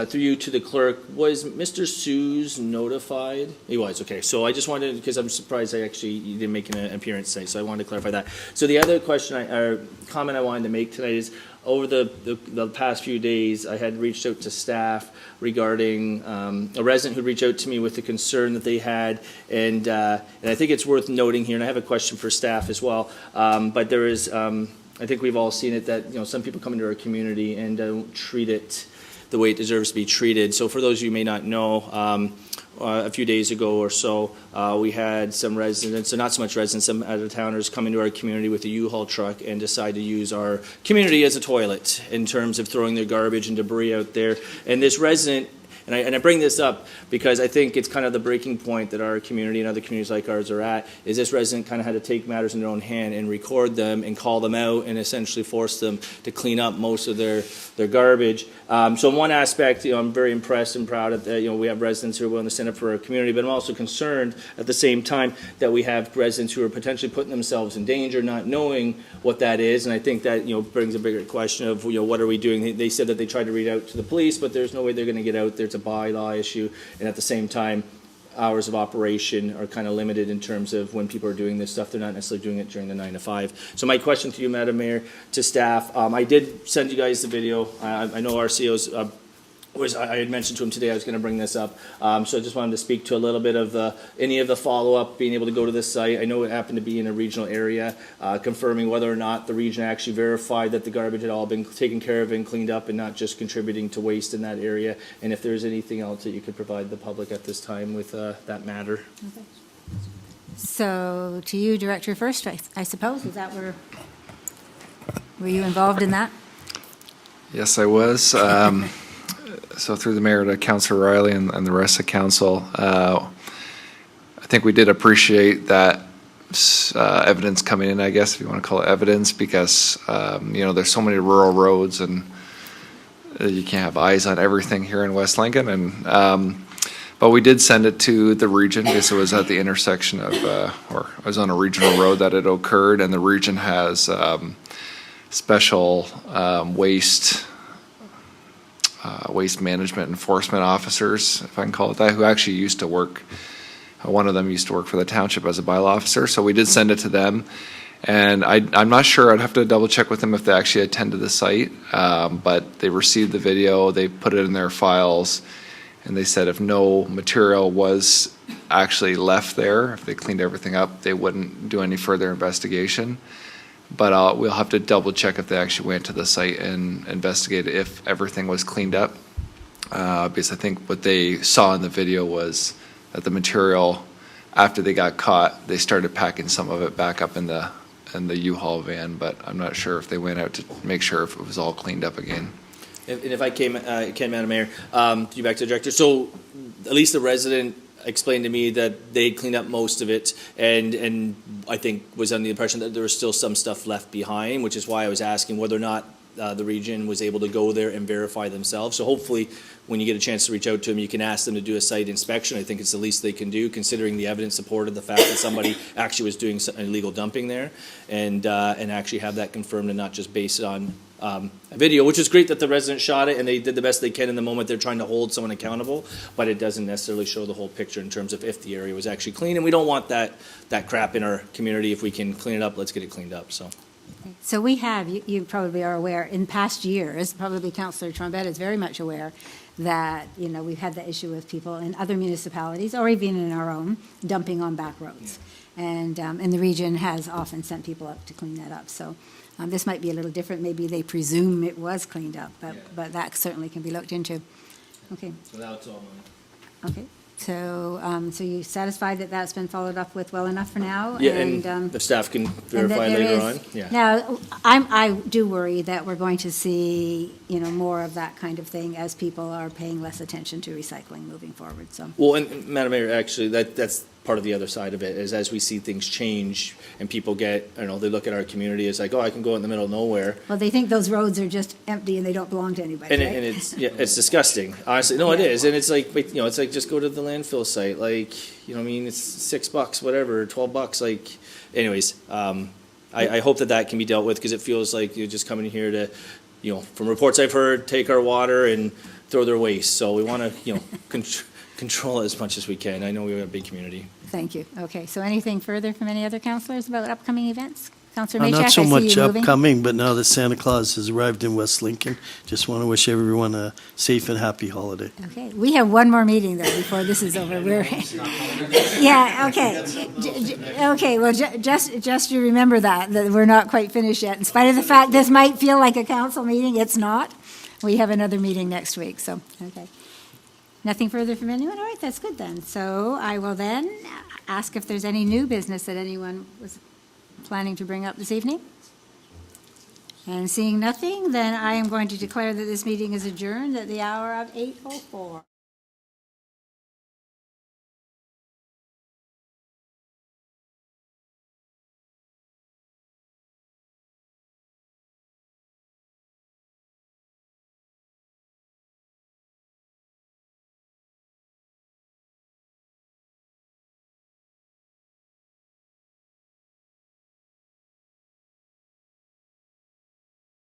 through you to the clerk, was Mr. Sues notified? He was, okay. So I just wanted, because I'm surprised you didn't make an appearance today, so I wanted to clarify that. So the other comment I wanted to make tonight is, over the past few days, I had reached out to staff regarding a resident who reached out to me with a concern that they had, and I think it's worth noting here, and I have a question for staff as well, but there is, I think we've all seen it, that some people come into our community and don't treat it the way it deserves to be treated. So for those of you who may not know, a few days ago or so, we had some residents, so not so much residents, some out-of-towners come into our community with a U-Haul truck and decide to use our community as a toilet in terms of throwing their garbage and debris out there. And this resident And I bring this up because I think it's kind of the breaking point that our community and other communities like ours are at, is this resident kind of had to take matters in their own hand and record them and call them out and essentially force them to clean up most of their garbage. So in one aspect, I'm very impressed and proud that, we have residents who are willing to stand up for our community, but I'm also concerned at the same time that we have residents who are potentially putting themselves in danger, not knowing what that is. And I think that, brings a bigger question of, what are we doing? They said that they tried to read out to the police, but there's no way they're going to get out there. It's a bylaw issue. And at the same time, hours of operation are kind of limited in terms of when people are doing this stuff. They're not necessarily doing it during the 9 to 5. So my question to you, Madam Mayor, to staff, I did send you guys the video. I know RCO's I had mentioned to him today I was going to bring this up. So I just wanted to speak to a little bit of any of the follow-up, being able to go to this site. I know it happened to be in a regional area, confirming whether or not the region actually verified that the garbage had all been taken care of and cleaned up and not just contributing to waste in that area. And if there's anything else that you could provide the public at this time with that matter. Okay. So to you, Director, first, I suppose, is that were you involved in that? Yes, I was. So through the mayor to Councillor Riley and the rest of council, I think we did appreciate that evidence coming in, I guess, if you want to call it evidence, because, there's so many rural roads and you can't have eyes on everything here in West Lincoln. And but we did send it to the region because it was at the intersection of, or it was on a regional road that it occurred, and the region has special waste management enforcement officers, if I can call it that, who actually used to work, one of them used to work for the township as a bylaw officer. So we did send it to them. And I'm not sure, I'd have to double check with them if they actually attended the site, but they received the video, they put it in their files, and they said if no material was actually left there, if they cleaned everything up, they wouldn't do any further investigation. But we'll have to double check if they actually went to the site and investigated if everything was cleaned up. Because I think what they saw in the video was that the material, after they got caught, they started packing some of it back up in the U-Haul van, but I'm not sure if they went out to make sure if it was all cleaned up again. And if I can, Madam Mayor, you back to the director. So at least the resident explained to me that they cleaned up most of it, and I think was under the impression that there was still some stuff left behind, which is why I was asking whether or not the region was able to go there and verify themselves. So hopefully, when you get a chance to reach out to them, you can ask them to do a site inspection. I think it's the least they can do, considering the evidence supported the fact that somebody actually was doing illegal dumping there, and actually have that confirmed and not just base it on a video, which is great that the resident shot it and they did the best they can in the moment. They're trying to hold someone accountable, but it doesn't necessarily show the whole picture in terms of if the area was actually clean. And we don't want that crap in our community. If we can clean it up, let's get it cleaned up. So we have, you probably are aware, in past years, probably Councillor Trombetta is very much aware that, we've had the issue with people in other municipalities or even in our own dumping on back roads. And the region has often sent people up to clean that up. So this might be a little different. Maybe they presume it was cleaned up, but that certainly can be looked into. Okay. So that's all mine. Okay. So you satisfied that that's been followed up with well enough for now? Yeah, and the staff can verify later on. Yeah. Now, I do worry that we're going to see, more of that kind of thing as people are paying less attention to recycling moving forward. So. Well, and Madam Mayor, actually, that's part of the other side of it, is as we see things change and people get, they look at our community as like, oh, I can go in the middle of nowhere. Well, they think those roads are just empty and they don't belong to anybody, And, right? and it's disgusting. Honestly, no, it is. And it's like, it's like just go to the landfill site. Like, it's $6, whatever, $12. Anyways, I hope that can be dealt with, because it feels like you're just coming here to, from reports I've heard, take our water and throw their waste. So we want to, control it as much as we can. I know we have a big community. Thank you. Okay, so anything further from any other councillors about upcoming events? Councillor Maychak, Not so I see much you moving. upcoming, but now that Santa Claus has arrived in West Lincoln, just want to wish everyone a safe and happy holiday. Okay, we have one more meeting though before this is over. Yeah, okay. Okay, well, just to remember that we're not quite finished yet. In spite of the fact this might feel like a council meeting, it's not. We have another meeting next week, so, okay. Nothing further from anyone? All right, that's good then. So I will then ask if there's any new business that anyone was planning to bring up this evening. And seeing nothing, then I am going to declare that this meeting is adjourned at the hour of 8:04.